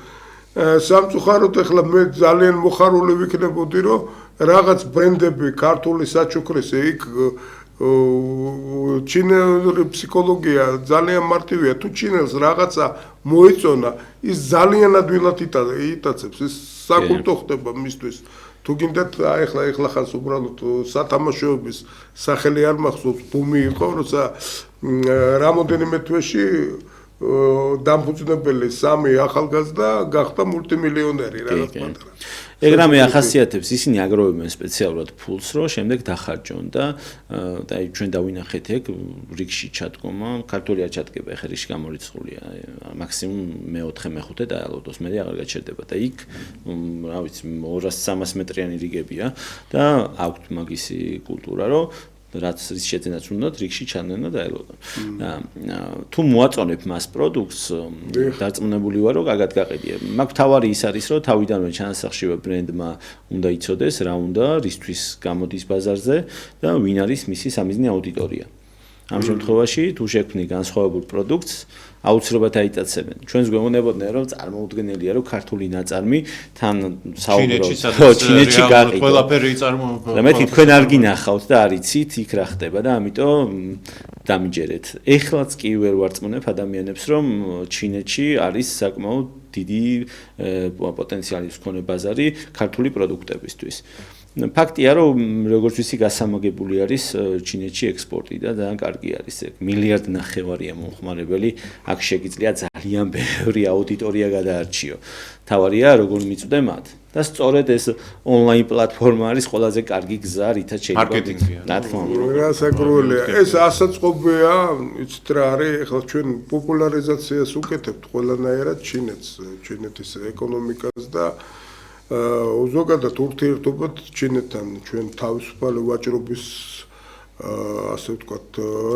სამწუხაროდ ახლა მე ძალიან მოხარული ვიქნებოდი, რომ რაღაც ბრენდები ქართული საჩუქრისი იქ ჩინელი ფსიქოლოგია ძალიან მარტივია. თუ ჩინელს რაღაცა მოეწონა, ის ძალიან ადვილად იტაცებს, ის საკულტო ხდება მისთვის. თუ გინდათ ახლა ხანს უბრალოდ სათამაშოების სახელი არ მახსოვს, ბუმი იყო, როცა რამოდენიმე თვეში დამფუძნებელი 3 ახალგაზრდა გახდა მულტიმილიონერი რაღაც პატარა. ეგ რამე ახასიათებს, ისინი აგროვებენ სპეციალურად ფულს, რომ შემდეგ დახარჯონ და აი ჩვენ დავინახეთ ეგ რიგში ჩადგომა, ქართული არ ჩადგება, ეხლა რიგში გამორიცხულია, მაქსიმუმ მე-4 მე-5 და ალბათ მე აღარ გაჩერდება და იქ რა ვიცი 200-300 მეტრიანი რიგებია და აქვთ მაგისი კულტურა, რომ რაც ის შეძენაც უნდათ რიგში ჩადნენ და დაელოდონ. თუ მოაწონებ მას პროდუქტს, დარწმუნებული ვარ, რომ კარგად გაყიდია. მაგ თავარი ის არის, რომ თავიდანვე ჩანასახშივე ბრენდმა უნდა იცოდეს, რა უნდა, რისთვის გამოდის ბაზარზე და ვინ არის მისი სამიზნე აუდიტორია. ამ შემთხვევაში თუ შექმნი განსხვავებულ პროდუქტს, აუცილებლად აიტაცებენ. ჩვენს გვეუბნებოდნენ, რომ წარმოუდგენელია, რომ ქართული ნაწარმი თან საუბრობთ, ჩინეთში გაყიდო. ყველაფერი იწარმოება. და მე თქვენ არ გინახავთ და არ იცით იქ რა ხდება და ამიტომ დამიჯერეთ. ეხლაც კი ვერ ვარწმუნებ ადამიანებს, რომ ჩინეთში არის საკმაოდ დიდი პოტენციალის მქონე ბაზარი ქართული პროდუქტებისთვის. ფაქტია, რომ როგორც ვიცი, გასამაგებული არის ჩინეთში ექსპორტი და ძალიან კარგი არის ეგ. მილიარდ ნახევარია მომხმარებელი, აქ შეგიძლია ძალიან ბევრი აუდიტორია გადაარჩიო. თავარია, როგორ მიწვდე მათ. და სწორედ ეს ონლაინ პლატფორმა არის ყველაზე კარგი გზა, რითაც შეიძლება მარკეტინგია. რა თქმა უნდა. გასაგრულია. ეს ასაწყობია, იცით რა არის, ახლა ჩვენ პოპულარიზაციას უკეთებთ ყველანაირად ჩინეთის ეკონომიკას და ზოგადად ურთიერთობად ჩინეთთან ჩვენ თავისუფალი ვაჭრობის ასე ვთქვათ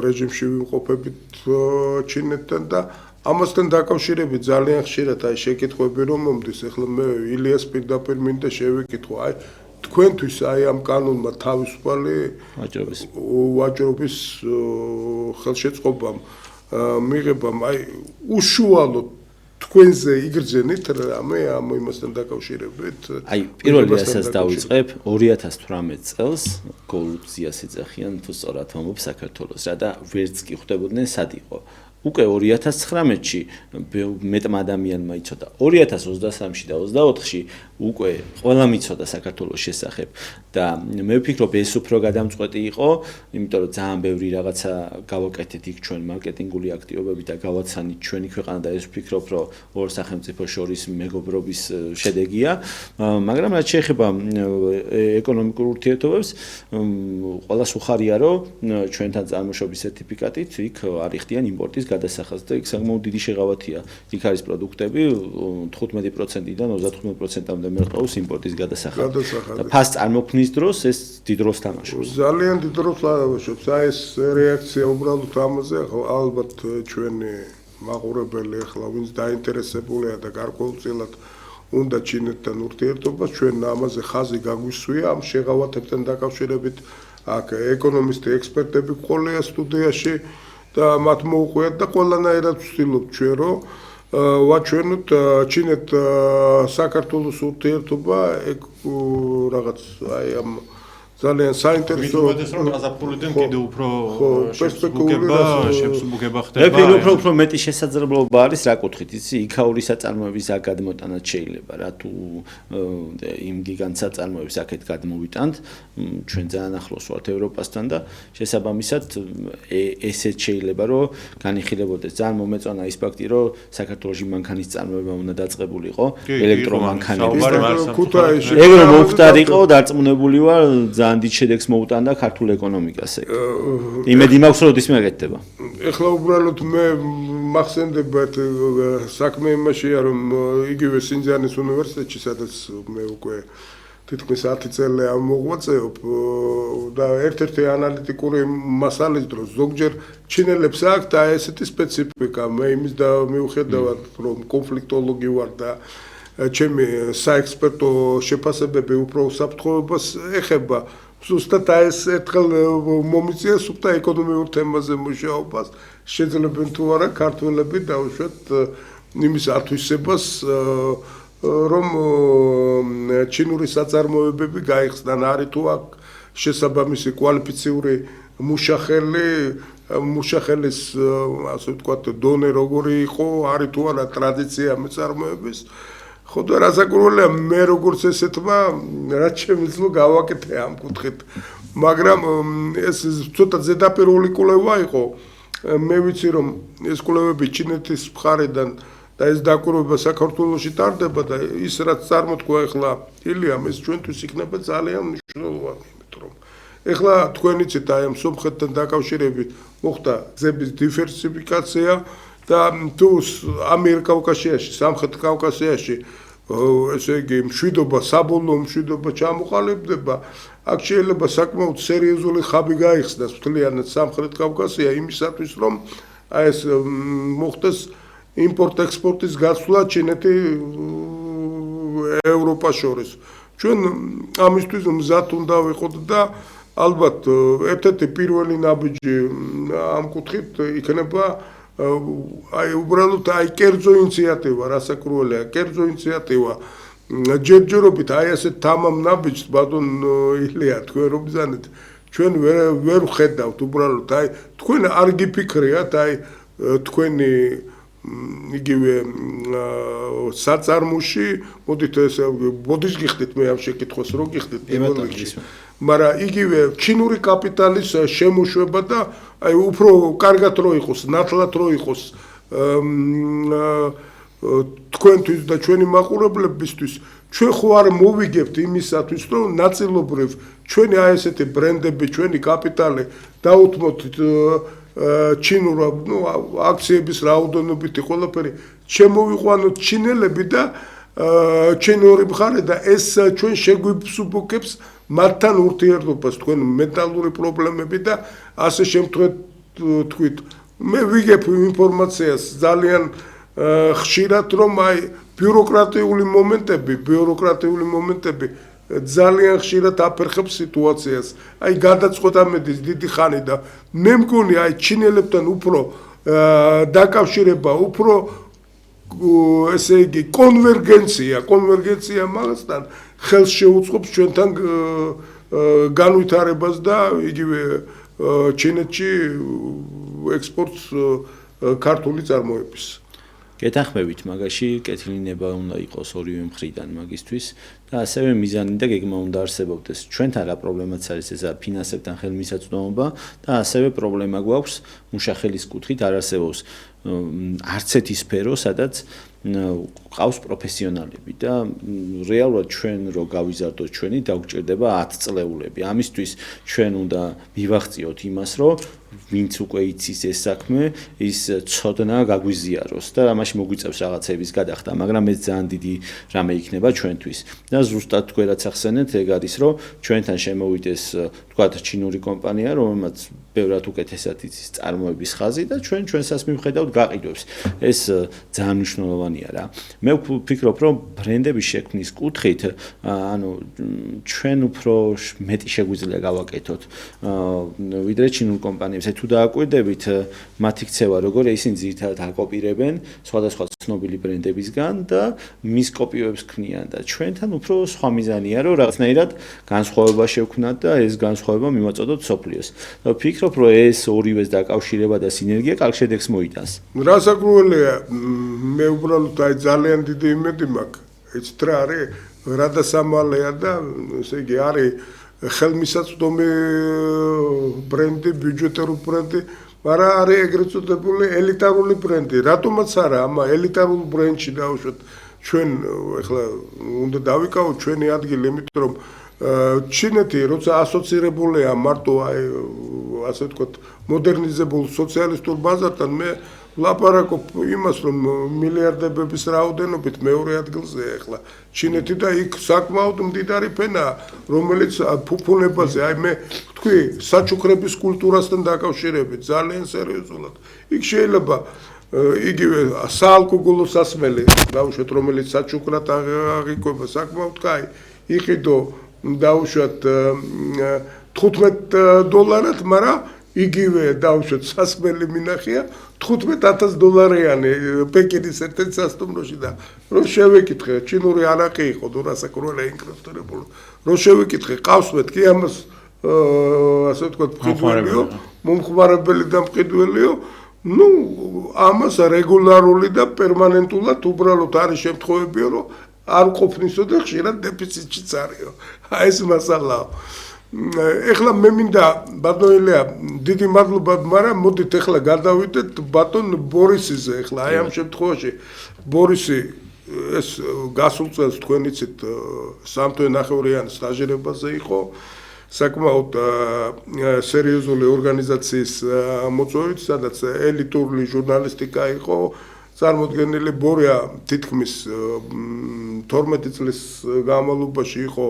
რეჟიმში ვიმყოფებით ჩინეთთან და ამასთან დაკავშირებით ძალიან ხშირად აი შეკითხვები რომ მომდის ახლა მე ილიას პირდაპირ მინდა შევიკითხო აი თქვენთვის აი ამ კანონმა თავისუფალი ვაჭრობის ხელშეწყობამ მიღებამ აი უშუალოდ თქვენზე იგრძენით რამე ამ იმასთან დაკავშირებით? აი, პირველ რიგასაც დავიწყებ 2018 წელს კორუფციას ეძახიან თუ სწორად ვამბობ საქართველოს რა და ვერც კი ხვდებოდნენ სად იყო. უკვე 2019-ში მეტმა ადამიანმა იცოდა 2023-ში და 24-ში უკვე ყველა მიცოდა საქართველოს შესახებ და მე ვფიქრობ ეს უფრო გადამწყვეტი იყო, იმიტომ რომ ძალიან ბევრი რაღაცა გავაკეთეთ იქ ჩვენ მარკეტინგული აქტივობები და გავაცანით ჩვენი ქვეყანა და ეს ვფიქრობ რომ ორ სახელმწიფო შორის მეგობრობის შედეგია, მაგრამ რაც შეეხება ეკონომიკურ ურთიერთობებს, ყველას უხარია რომ ჩვენთან წარმოშობის სერტიფიკატით იქ არ იხდიან იმპორტის გადასახადს და იქ საკმაოდ დიდი შეღავათია. იქ არის პროდუქტები 15%-დან 35%-მდე მერყეობს იმპორტის გადასახადი. და ფას წარმოქმნის დროს ეს დიდ როლს თამაშობს. ძალიან დიდ როლს თამაშობს. აი ეს რეაქცია უბრალოდ ამაზე ალბათ ჩვენი მაყურებელი ახლა ვინც დაინტერესებულია და გარკვეულწილად უნდა ჩინეთთან ურთიერთობას, ჩვენ ამაზე ხაზი გაგვისვია ამ შეღავათებთან დაკავშირებით. აქ ეკონომისტი ექსპერტები ყოლია სტუდიაში და მათ მოუყვიათ და ყველანაირად ვცდილობთ ჩვენ რომ ვაჩვენოთ ჩინეთ საქართველოს ურთიერთობა რაღაც აი ამ ძალიან საინტერესო რომ გაზაფხულიდან კიდე უფრო შეფსუბუქება ხდება. მე უფრო მეტი შესაძლებლობა არის რა კუთხით, იცი, იქაური საწარმოების აქ გადმოტანაც შეიძლება რა თუ იმ გიგანტ საწარმოებს აქეთ გადმოვიტანთ, ჩვენ ძალიან ახლოს ვართ ევროპასთან და შესაბამისად ესეც შეიძლება რომ განიხილებოდეს. ძალიან მომეწონა ის ფაქტი, რომ საქართველოში მანქანის წარმოება უნდა დაწყებულიყო, ელექტრომანქანების. ეგ რომ მომხდარიყო, დარწმუნებული ვარ დიდ შედეგს მოუტანდა ქართულ ეკონომიკას ეგ. იმედი მაქვს რომ ის მეკეთდება. ეხლა უბრალოდ მე მახსენდება საქმე იმაშია რომ იგივე სინძანის უნივერსიტეტში სადაც მე უკვე თითქმის 10 წელი მოღვაწეობ და ერთ-ერთი ანალიტიკური მასალის დროს ზოგჯერ ჩინელებს აქვთ ესეთი სპეციფიკა მე იმის და მიუხედავად რომ კონფლიქტოლოგი ვარ და ჩემი საექსპერტო შეფასებები უფრო საფრთხეობას ეხება ზუსტად ეს ერთხელ მომიწია სუფთა ეკონომიურ თემაზე მუშაობას შეძლებენ თუ არა ქართველები დაუშვათ იმის ათვისებას რომ ჩინური საწარმოებები გაიხსნან, არის თუ აქ შესაბამისი კვალიფიციური მუშახელის ასე ვთქვათ დონე როგორი იყო, არის თუ არა ტრადიცია მეწარმოების. ხო და რასაკურველია მე როგორც ესეთმა რაც შემიძლია გავაკეთე ამ კუთხით. მაგრამ ეს ცოტა ზედაპირული კვლევა იყო. მე ვიცი რომ ეს კვლევები ჩინეთის მხარიდან და ეს დაკვირვება საქართველოში ტარდება და ის რაც წარმოთქვა ახლა ილიამ ეს ჩვენთვის იქნება ძალიან მნიშვნელოვანი, იმიტომ რომ ახლა თქვენ იცით აი ამ სომხეთთან დაკავშირებით მოხდა გზების დივერსიფიკაცია და თუ ამიერკავკასიაში, სამხრეთ კავკასიაში ესე იგი მშვიდობა, საბოლოო მშვიდობა ჩამოყალიბდება, აქ შეიძლება საკმაოდ სერიოზული ხაბი გაიხსნას მთლიანად სამხრეთ კავკასია იმისათვის, რომ აი ეს მოხდეს იმპორტ-ექსპორტის გასვლა ჩინეთი ევროპას შორის. ჩვენ ამისთვის მზად უნდა ვიყოთ და ალბათ ერთ-ერთი პირველი ნაბიჯი ამ კუთხით იქნება აი უბრალოდ აი კერძო ინიციატივა, რასაკურველია, კერძო ინიციატივა. ჯერჯერობით აი ასეთ თამამ ნაბიჯს ბატონ ილია თქვენ რომ ბრძანეთ, ჩვენ ვერ ვხედავთ უბრალოდ აი თქვენ არ გიფიქრიათ აი თქვენი იგივე საწარმოში, მოდით ეს ბოდიშ გიხდით მე ამ შეკითხვას რო გიხდით მაგრამ იგივე ჩინური კაპიტალის შემოშვება და აი უფრო კარგად რო იყოს, ნათლად რო იყოს თქვენთვის და ჩვენი მაყურებლებისთვის ჩვენ ხო არ მოვიგებთ იმისათვის რომ ნაწილობრივ ჩვენი აი ესეთი ბრენდები, ჩვენი კაპიტალი დაუთმოთ ჩინურ აქციების რაოდენობით ყველაფერი შემოვიყვანოთ ჩინელები და ჩინური მხარე და ეს ჩვენ შეგვიფსუბუქებს მათთან ურთიერთობას თქვენ მენტალური პრობლემები და ასე შემთხვევით თქვით მე ვიგებ ინფორმაციას ძალიან ხშირად რომ აი ბიუროკრატიული მომენტები ძალიან ხშირად აფერხებს სიტუაციას. აი გადაწყვეტა მედის დიდი ხანი და მე მგონი აი ჩინელებთან უფრო დაკავშირება, უფრო ესე იგი კონვერგენცია მაგასთან ხელს შეუწყობს ჩვენთან განვითარებას და იგივე ჩინეთში ექსპორტს ქართული წარმოების. გეთანხმებით მაგაში კეთილინება უნდა იყოს ორივე მხრიდან მაგისთვის და ასევე მიზანი და გეგმა უნდა არსებობდეს ჩვენთან რა პრობლემაც არის ესა ფინანსებთან ხელმისაწვდომობა და ასევე პრობლემა გვაქვს მუშახელის კუთხით არ არსებობს არც ერთი სფერო სადაც ყავს პროფესიონალები და რეალურად ჩვენ რო გავიზარდოთ ჩვენი დაგვჭირდება 10 წლეულები ამისთვის ჩვენ უნდა მივახციოთ იმას რომ ვინც უკვე იცის ეს საქმე ის ცოდნა გაგვიზიაროს და ამაში მოგვიწევს რაღაცების გადახდა მაგრამ ეს ძალიან დიდი რამე იქნება ჩვენთვის და ზუსტად თქვენ რაც ახსენეთ ეგ არის რომ ჩვენთან შემოვიდეს თქვათ ჩინური კომპანია რომელმაც ბევრად უკეთესად იცის წარმოების ხაზი და ჩვენსაც მივხედავთ გაყიდვებს ეს ძალიან მნიშვნელოვანია რა მე ვფიქრობ რომ ბრენდების შექმნის კუთხით ანუ ჩვენ უფრო მეტი შეგვიძლია გავაკეთოთ ვიდრე ჩინურ კომპანიებს თუ დააკვირდებით მათი ქცევა როგორია ისინი ძირითადად აკოპირებენ სხვადასხვა ცნობილი ბრენდებისგან და მის კოპიოებს ქმნიან და ჩვენთან უფრო სხვა მიზანია რომ რაღაცნაირად განსხვავება შევქმნათ და ეს განსხვავება მივაწოდოთ სოფლიოს და ვფიქრობ რომ ეს ორივეს დაკავშირება და სინერგია კარგ შედეგს მოიტანს რასაკურველია მე უბრალოდ აი ძალიან დიდი იმედი მაქვს ეცით რა არის რა დასამალეა და ესე იგი არის ხელმისაწვდომი ბრენდი, ბიუჯეტური ბრენდი, მაგრამ არის ეგრეთ წოდებული ელიტარული ბრენდი. რატომაც არა, ამ ელიტარულ ბრენდში დავუშვათ ჩვენ ეხლა უნდა დავიკავოთ ჩვენი ადგილი, იმიტომ რომ ჩინეთი როცა ასოცირებულია მარტო აი ასე ვთქვათ მოდერნიზებულ სოციალისტურ ბაზართან მე ლაპარაკობ იმას რომ მილიარდების რაოდენობით მეორე ადგილზეა ეხლა ჩინეთი და იქ საკმაოდ მდიდარი ფენაა რომელიც ფუფუნებაზე აი მე თქვი საჩუქრების კულტურასთან დაკავშირებით ძალიან სერიოზულად იქ შეიძლება იგივე საალკოგოლო სასმელი დავუშვათ რომელიც საჩუქრად აღიკვება საკმაოდ კაი იყიდო დავუშვათ $15 მაგრამ იგივე დავუშვათ სასმელი მინახია $15,000-იანი პეკინის ერთ-ერთ სასტუმროში და რომ შევეკითხე ჩინური არაყი იყო თუ რასაკურველა ინკრუსტირებული რომ შევეკითხე ყავს მეთქი ამას ასე ვთქვათ მყიდველიო მომხმარებელი და მყიდველიო ну ამას რეგულარული და პერმანენტულად უბრალოდ არის შემთხვევებიო რომ არ ყოფნისო და ხშირად დეფიციტშიც არისო აი ეს მასალაა ეხლა მე მინდა ბატონელია დიდი მადლობა მაგრამ მოდით ეხლა გადავიდეთ ბატონ ბორისიზე ეხლა აი ამ შემთხვევაში ბორისი ეს გასულ წელს თქვენ იცით 3 თვე-ნახევრიანი სტაჟირებაზე იყო საკმაოდ სერიოზული ორგანიზაციის მოწვევით სადაც ელიტური ჟურნალისტიკა იყო წარმოდგენილი ბორია თითქმის 12 წლის განმავლობაში იყო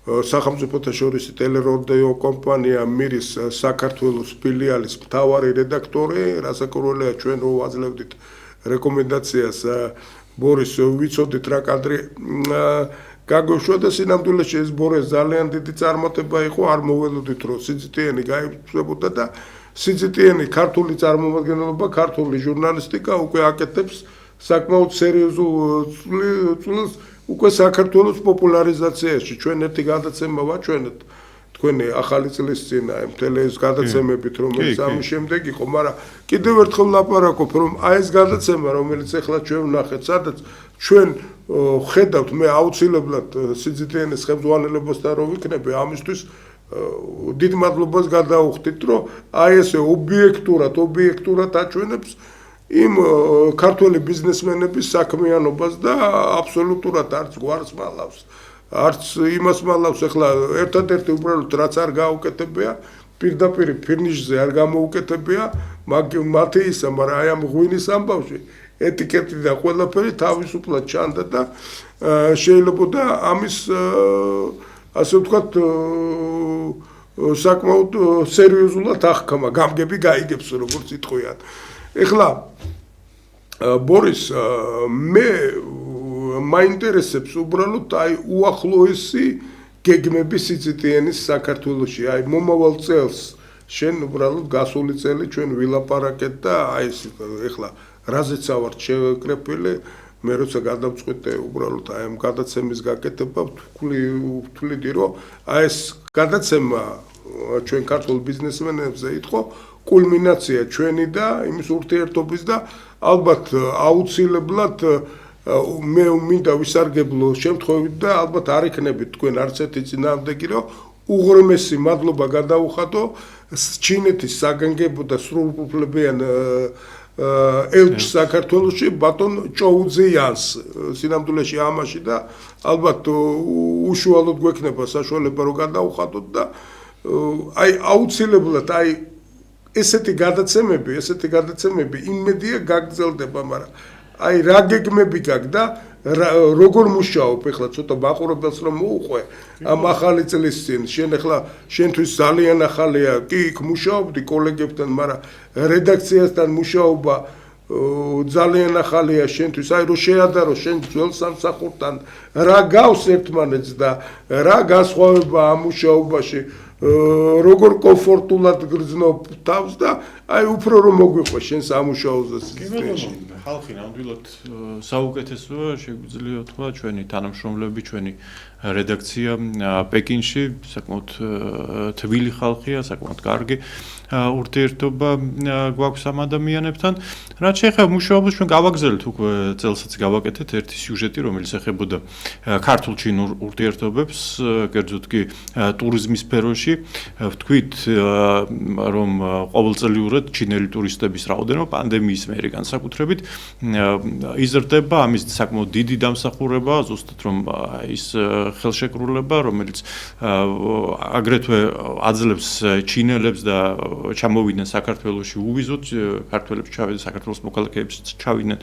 სახელმწიფოთა შორის ტელერადიო კომპანია მირის საქართველოს ფილიალის მთავარი რედაქტორი, რასაკურველია ჩვენ რო ვაძლევდით რეკომენდაციას ბორის ვიცოდით რა კადრი გაგვეშვა და სინამდვილეში ეს ბორეს ძალიან დიდი წარმატება იყო, არ მოველოდით რომ სიძიტიანი გაიფრთხებოდა და სიძიტიანი ქართული წარმომადგენლობა, ქართული ჟურნალისტიკა უკვე აკეთებს საკმაოდ სერიოზულ წვლილს უკვე საქართველოს პოპულარიზაციაში ჩვენ ერთი გადაცემა ვაჩვენეთ თქვენი ახალი წლის წინ აი მთელი ეს გადაცემებით რომელიც ამის შემდეგ იყო მაგრამ კიდევ ერთხელ ლაპარაკობ რომ აი ეს გადაცემა რომელიც ახლა ჩვენ ვნახეთ სადაც ჩვენ ხედავთ მე აუცილებლად სიძიტიანის ხელმძღვანელებასთან რომ ვიქნები ამისთვის დიდ მადლობას გადაუხდით რომ აი ესე ობიექტურად აჩვენებს იმ ქართველი ბიზნესმენების საქმიანობას და აბსოლუტურად არც გვარს მალავს არც იმას მალავს ახლა ერთადერთი უბრალოდ რაც არ გაუკეთებია პირდაპირ ფინიშზე არ გამოუკეთებია მათი ისა მაგრამ აი ამ ღვინის ამბავში ეტიკეტი და ყველაფერი თავისუფლად ჩანდა და შეიძლება და ამის ასე ვთქვათ საკმაოდ სერიოზულად აღქმა გამგები გაიგებს როგორც იტყვიან ეხლა ბორის მე მაინტერესებს უბრალოდ აი უახლოესი გეგმები სიძიტიანის საქართველოში აი მომავალ წელს შენ უბრალოდ გასული წელი ჩვენ ვილაპარაკეთ და აი ეს ეხლა რაზეც ავარ შევეკრეფილი მე როცა გადავწყვიტე უბრალოდ აი ამ გადაცემის გაკეთება ვთვლიდი რომ აი ეს გადაცემა ჩვენ ქართულ ბიზნესმენებზე იყო კულმინაცია ჩვენი და იმის ურთიერთობის და ალბათ აუცილებლად მე მინდა ვისარგებლო შემთხვევით და ალბათ არ იქნებით თქვენ არც ერთი წინააღმდეგი რომ უღრმესი მადლობა გადაუხადო ჩინეთის საგანგებო და სრულუფლებიან ელჩ საქართველოში ბატონ ჭოუძიანს სინამდვილეში ამაში და ალბათ უშუალოდ გვექნება საშუალება რომ გადაუხადოთ და აი აუცილებლად აი ესეთი გადაცემები იმედია გაგრძელდება, მაგრამ აი რა გეგმები გაქვს და როგორ მუშაობ ეხლა ცოტა მაყურებელს რომ მოუყვე ამ ახალი წლის წინ შენ ეხლა შენთვის ძალიან ახალია კი იქ მუშაობდი კოლეგებთან, მაგრამ რედაქციასთან მუშაობა ძალიან ახალია შენთვის აი რომ შეადარო შენ ძველ სამსახურთან რა გავს ერთმანეთს და რა განსხვავება ამ მუშაობაში როგორ კომფორტულად გრძნობ თავს და აი უფრო რომ მოგვიყვე შენ სამუშაოზე სისტემაში ხალხი ნამდვილად საუკეთესოა შეგვიძლია თქვა ჩვენი თანამშრომლები ჩვენი რედაქცია პეკინში საკმაოდ თბილი ხალხია საკმაოდ კარგი ურთიერთობა გვაქვს ამ ადამიანებთან რაც შეეხება მუშაობას ჩვენ გავაგზავნეთ უკვე წელსაც გავაკეთეთ ერთი სიუჟეტი რომელიც ეხებოდა ქართულ ჩინურ ურთიერთობებს კერძოდ კი ტურიზმის სფეროში ვთქვით რომ ყოველწლიურად ჩინელი ტურისტების რაოდენობა პანდემიის მერე განსაკუთრებით იზრდება ამის საკმაოდ დიდი დამსახურება ზუსტად რომ ის ხელშეკრულება რომელიც აგრეთვე აძლევს ჩინელებს და ჩამოვიდნენ საქართველოში უვიზოთ ქართველებს ჩავიდნენ საქართველოს მოქალაქეებს ჩავიდნენ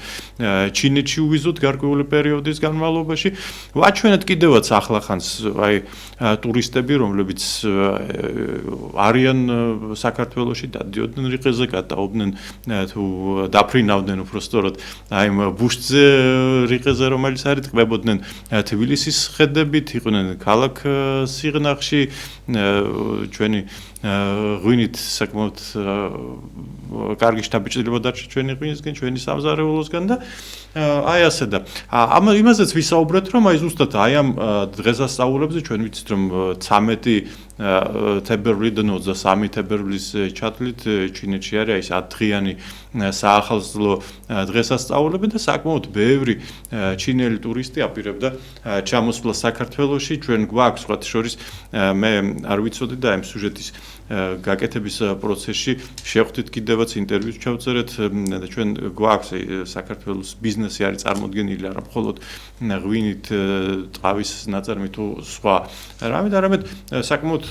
ჩინეთში უვიზოთ გარკვეული პერიოდის განმავლობაში ვაჩვენეთ კიდევაც ახლახანს აი ტურისტები რომლებიც არიან საქართველოში დადიოდნენ რიყეზე გადაობდნენ თუ დაფრინავდნენ უბრალოდ აი ბუშტზე რიყეზე რომელიც არის ტყბებოდნენ თბილისის ხედებით იყვნენ ქალაქ სიღნაღში ჩვენი ღვინით საკმაოდ კარგი შთაბეჭდილება დარჩა ჩვენი ღვინისგან, ჩვენი სამზარეულოსგან და აი ასე და იმაზეც ვისაუბრეთ, რომ აი ზუსტად აი ამ დღესასწაულებზე ჩვენ ვიცით, რომ 13 თებერვლიდან 23 თებერვლის ჩათვლით ჩინეთში არის 10 დღიანი საახალწლო დღესასწაულები და საკმაოდ ბევრი ჩინელი ტურისტი აპირებდა ჩამოსვლას საქართველოში. ჩვენ გვაქვს სხვა შორის მე არ ვიცოდი და ამ სიუჟეტის გაკეთების პროცესში შევხვდით კიდევაც ინტერვიუს ჩავწერეთ და ჩვენ გვაქვს საქართველოს ბიზნესი არის წარმოდგენილი არა მხოლოდ ღვინით, ტყავის ნაწარმით თუ სხვა რამით, არამედ საკმაოდ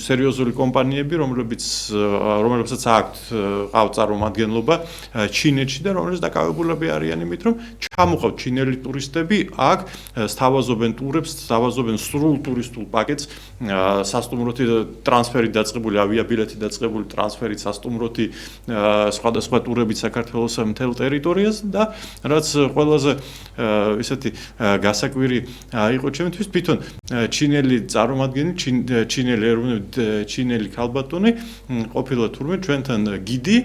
სერიოზული კომპანიები, რომლებსაც აქვთ ყავწარმომადგენლობა ჩინეთში და რომლებიც დაკავებულები არიან იმით, რომ ჩამოყავთ ჩინელი ტურისტები, აქ სთავაზობენ ტურებს, სთავაზობენ სრულ ტურისტულ პაკეტს, სასტუმროთი ტრანსფერი დაწყებული, ავიაბილეთი დაწყებული, ტრანსფერი სასტუმროთი, სხვადასხვა ტურებით საქართველოს მთელ ტერიტორიაზე და რაც ყველაზე ისეთი გასაკვირი იყო ჩემთვის თვითონ ჩინელი წარმომადგენელი, ჩინელი ქალბატონი ყოფილა თურმე ჩვენთან გიდი,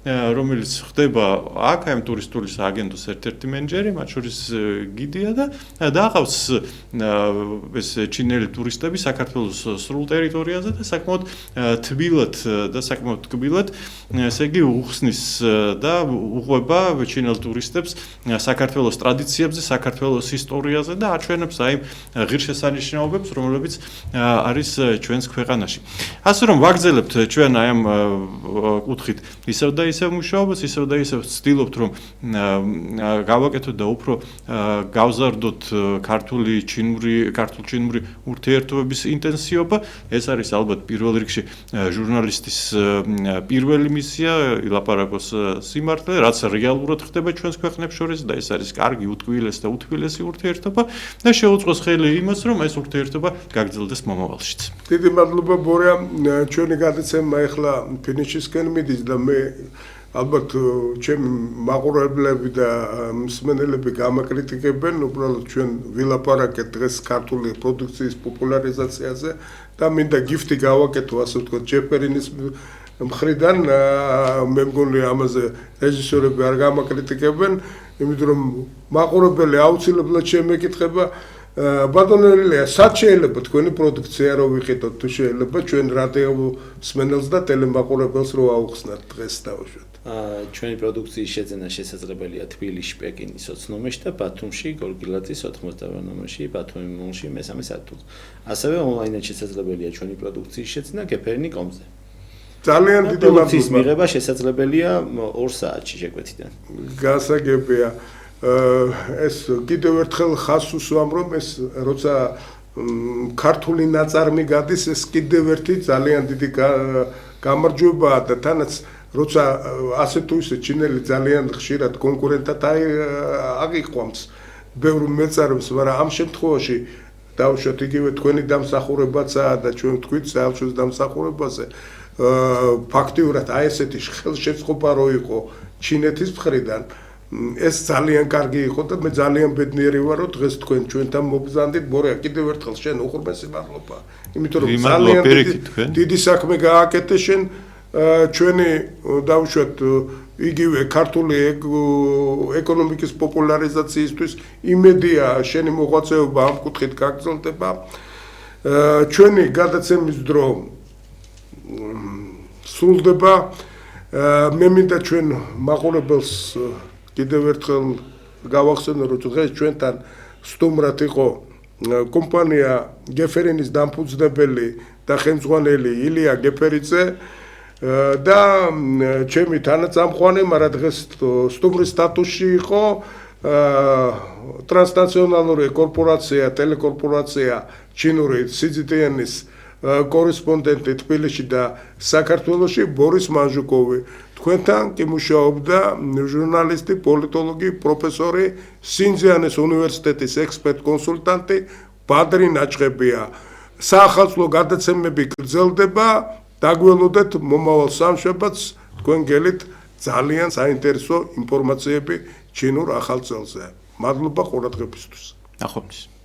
რომელიც ხდება აქ ამ ტურისტული სააგენტოს ერთ-ერთი მენეჯერი, მათ შორის გიდია და დაახავს ეს ჩინელი ტურისტები საქართველოს სრულ ტერიტორიაზე და საკმაოდ თბილად და საკმაოდ კბილად, ესე იგი უხსნის და უყვება ჩინელ ტურისტებს საქართველოს ტრადიციებზე, საქართველოს ისტორიაზე და აჩვენებს აი ღირსშესანიშნაობებს, რომლებიც არის ჩვენს ქვეყანაში. ასე რომ ვაგრძელებთ ჩვენ აი ამ კუთხით ისევ და ისევ მუშაობას, ისევ და ისევ ვცდილობთ რომ გავაკეთოთ და უფრო გავზარდოთ ქართულ-ჩინური ურთიერთობების ინტენსივობა. ეს არის ალბათ პირველ რიგში ჟურნალისტის პირველი მისია, ილაპარაკოს სიმართლე, რაც რეალურად ხდება ჩვენს ქვეყნებს შორის და ეს არის კარგი, უთბილესი და უთბილესი ურთიერთობა და შეუწყოს ხელი იმას, რომ ეს ურთიერთობა გაგრძელდეს მომავალშიც. დიდი მადლობა ბორია, ჩვენი გადაცემა ახლა ფინიშისკენ მიდის და მე ალბათ ჩემი მაყურებლები და მსმენელები გამაკრიტიკებენ, უბრალოდ ჩვენ ვილაპარაკეთ დღეს ქართული პროდუქციის პოპულარიზაციაზე და მინდა გიფტი გავაკეთო, ასე ვთქვათ, ჯეფერინის მხრიდან, მე მგონი ამაზე რეჟისორები არ გამაკრიტიკებენ, იმიტომ რომ მაყურებელი აუცილებლად შემეკითხება ბატონელია, სად შეიძლება თქვენი პროდუქცია რო ვიყიდოთ, თუ შეიძლება ჩვენ რადიო მსმენელს და ტელემაყურებელს რო აუხსნათ დღეს დავუშვათ. ჩვენი პროდუქციის შეძენა შესაძლებელია თბილისში, პეკინის 20 ნომერში და ბათუმში, გორგილაძის 88 ნომერში, ბათუმი მოლში მესამე სართულზე. ასევე ონლაინად შესაძლებელია ჩვენი პროდუქციის შეძენა gepernny.com-ზე. ძალიან დიდი პროდუქციის მიღება შესაძლებელია 2 საათში შეკვეთიდან. გასაგებია. ეს კიდევ ერთხელ ხაზს უსვამ, რომ ეს როცა ქართული ნაწარმი გადის, ეს კიდევ ერთი ძალიან დიდი გამარჯვებაა და თანაც როცა ასე თუ ისე ჩინელი ძალიან ხშირად კონკურენტად აღიყვამს ბევრ მეწარმს, მაგრამ ამ შემთხვევაში დავუშვათ იგივე თქვენი დამსახურებაცაა და ჩვენ ვთქვით საელჩოს დამსახურებაზე, ფაქტიურად აი ესეთი ხელშეწყობა რო იყო ჩინეთის მხრიდან, ეს ძალიან კარგი იყო და მე ძალიან ბედნიერი ვარ, რომ დღეს თქვენ ჩვენთან მობრძანდით. ბორია, კიდევ ერთხელ შენ უღრმესი მადლობა. იმიტომ რომ ძალიან დიდი საქმე გააკეთე შენ ჩვენი დავუშვათ იგივე ქართული ეკონომიკის პოპულარიზაციისთვის იმედია შენი მოღვაწეობა ამ კუთხით გაგრძელდება. ჩვენი გადაცემის დრო სრულდება. მე მინდა ჩვენ მაყურებელს კიდევ ერთხელ გავახსენო, რომ დღეს ჩვენთან სტუმრად იყო კომპანია გეფერინის დამფუძნებელი და ხელმძღვანელი ილია გეფერიძე და ჩემი თანაწამყვანი, მაგრამ დღეს სტუმრის სტატუსში იყო ტრანსნაციონალური კორპორაცია, ტელეკორპორაცია ჩინური CGTN-ის კორესპონდენტი თბილისში და საქართველოში ბორის მანჟუკოვი. თქვენთან კი მუშაობდა ჟურნალისტი, პოლიტოლოგი, პროფესორი, სინძიანის უნივერსიტეტის ექსპერტ-კონსულტანტი ბადრი ნაჭყებია. საახალწლო გადაცემები გრძელდება, დაგველოდეთ მომავალ სამშაბათს თქვენ გელით ძალიან საინტერესო ინფორმაციები ჩინურ ახალ წელზე. მადლობა ყურადღებისთვის. ნახვამდის.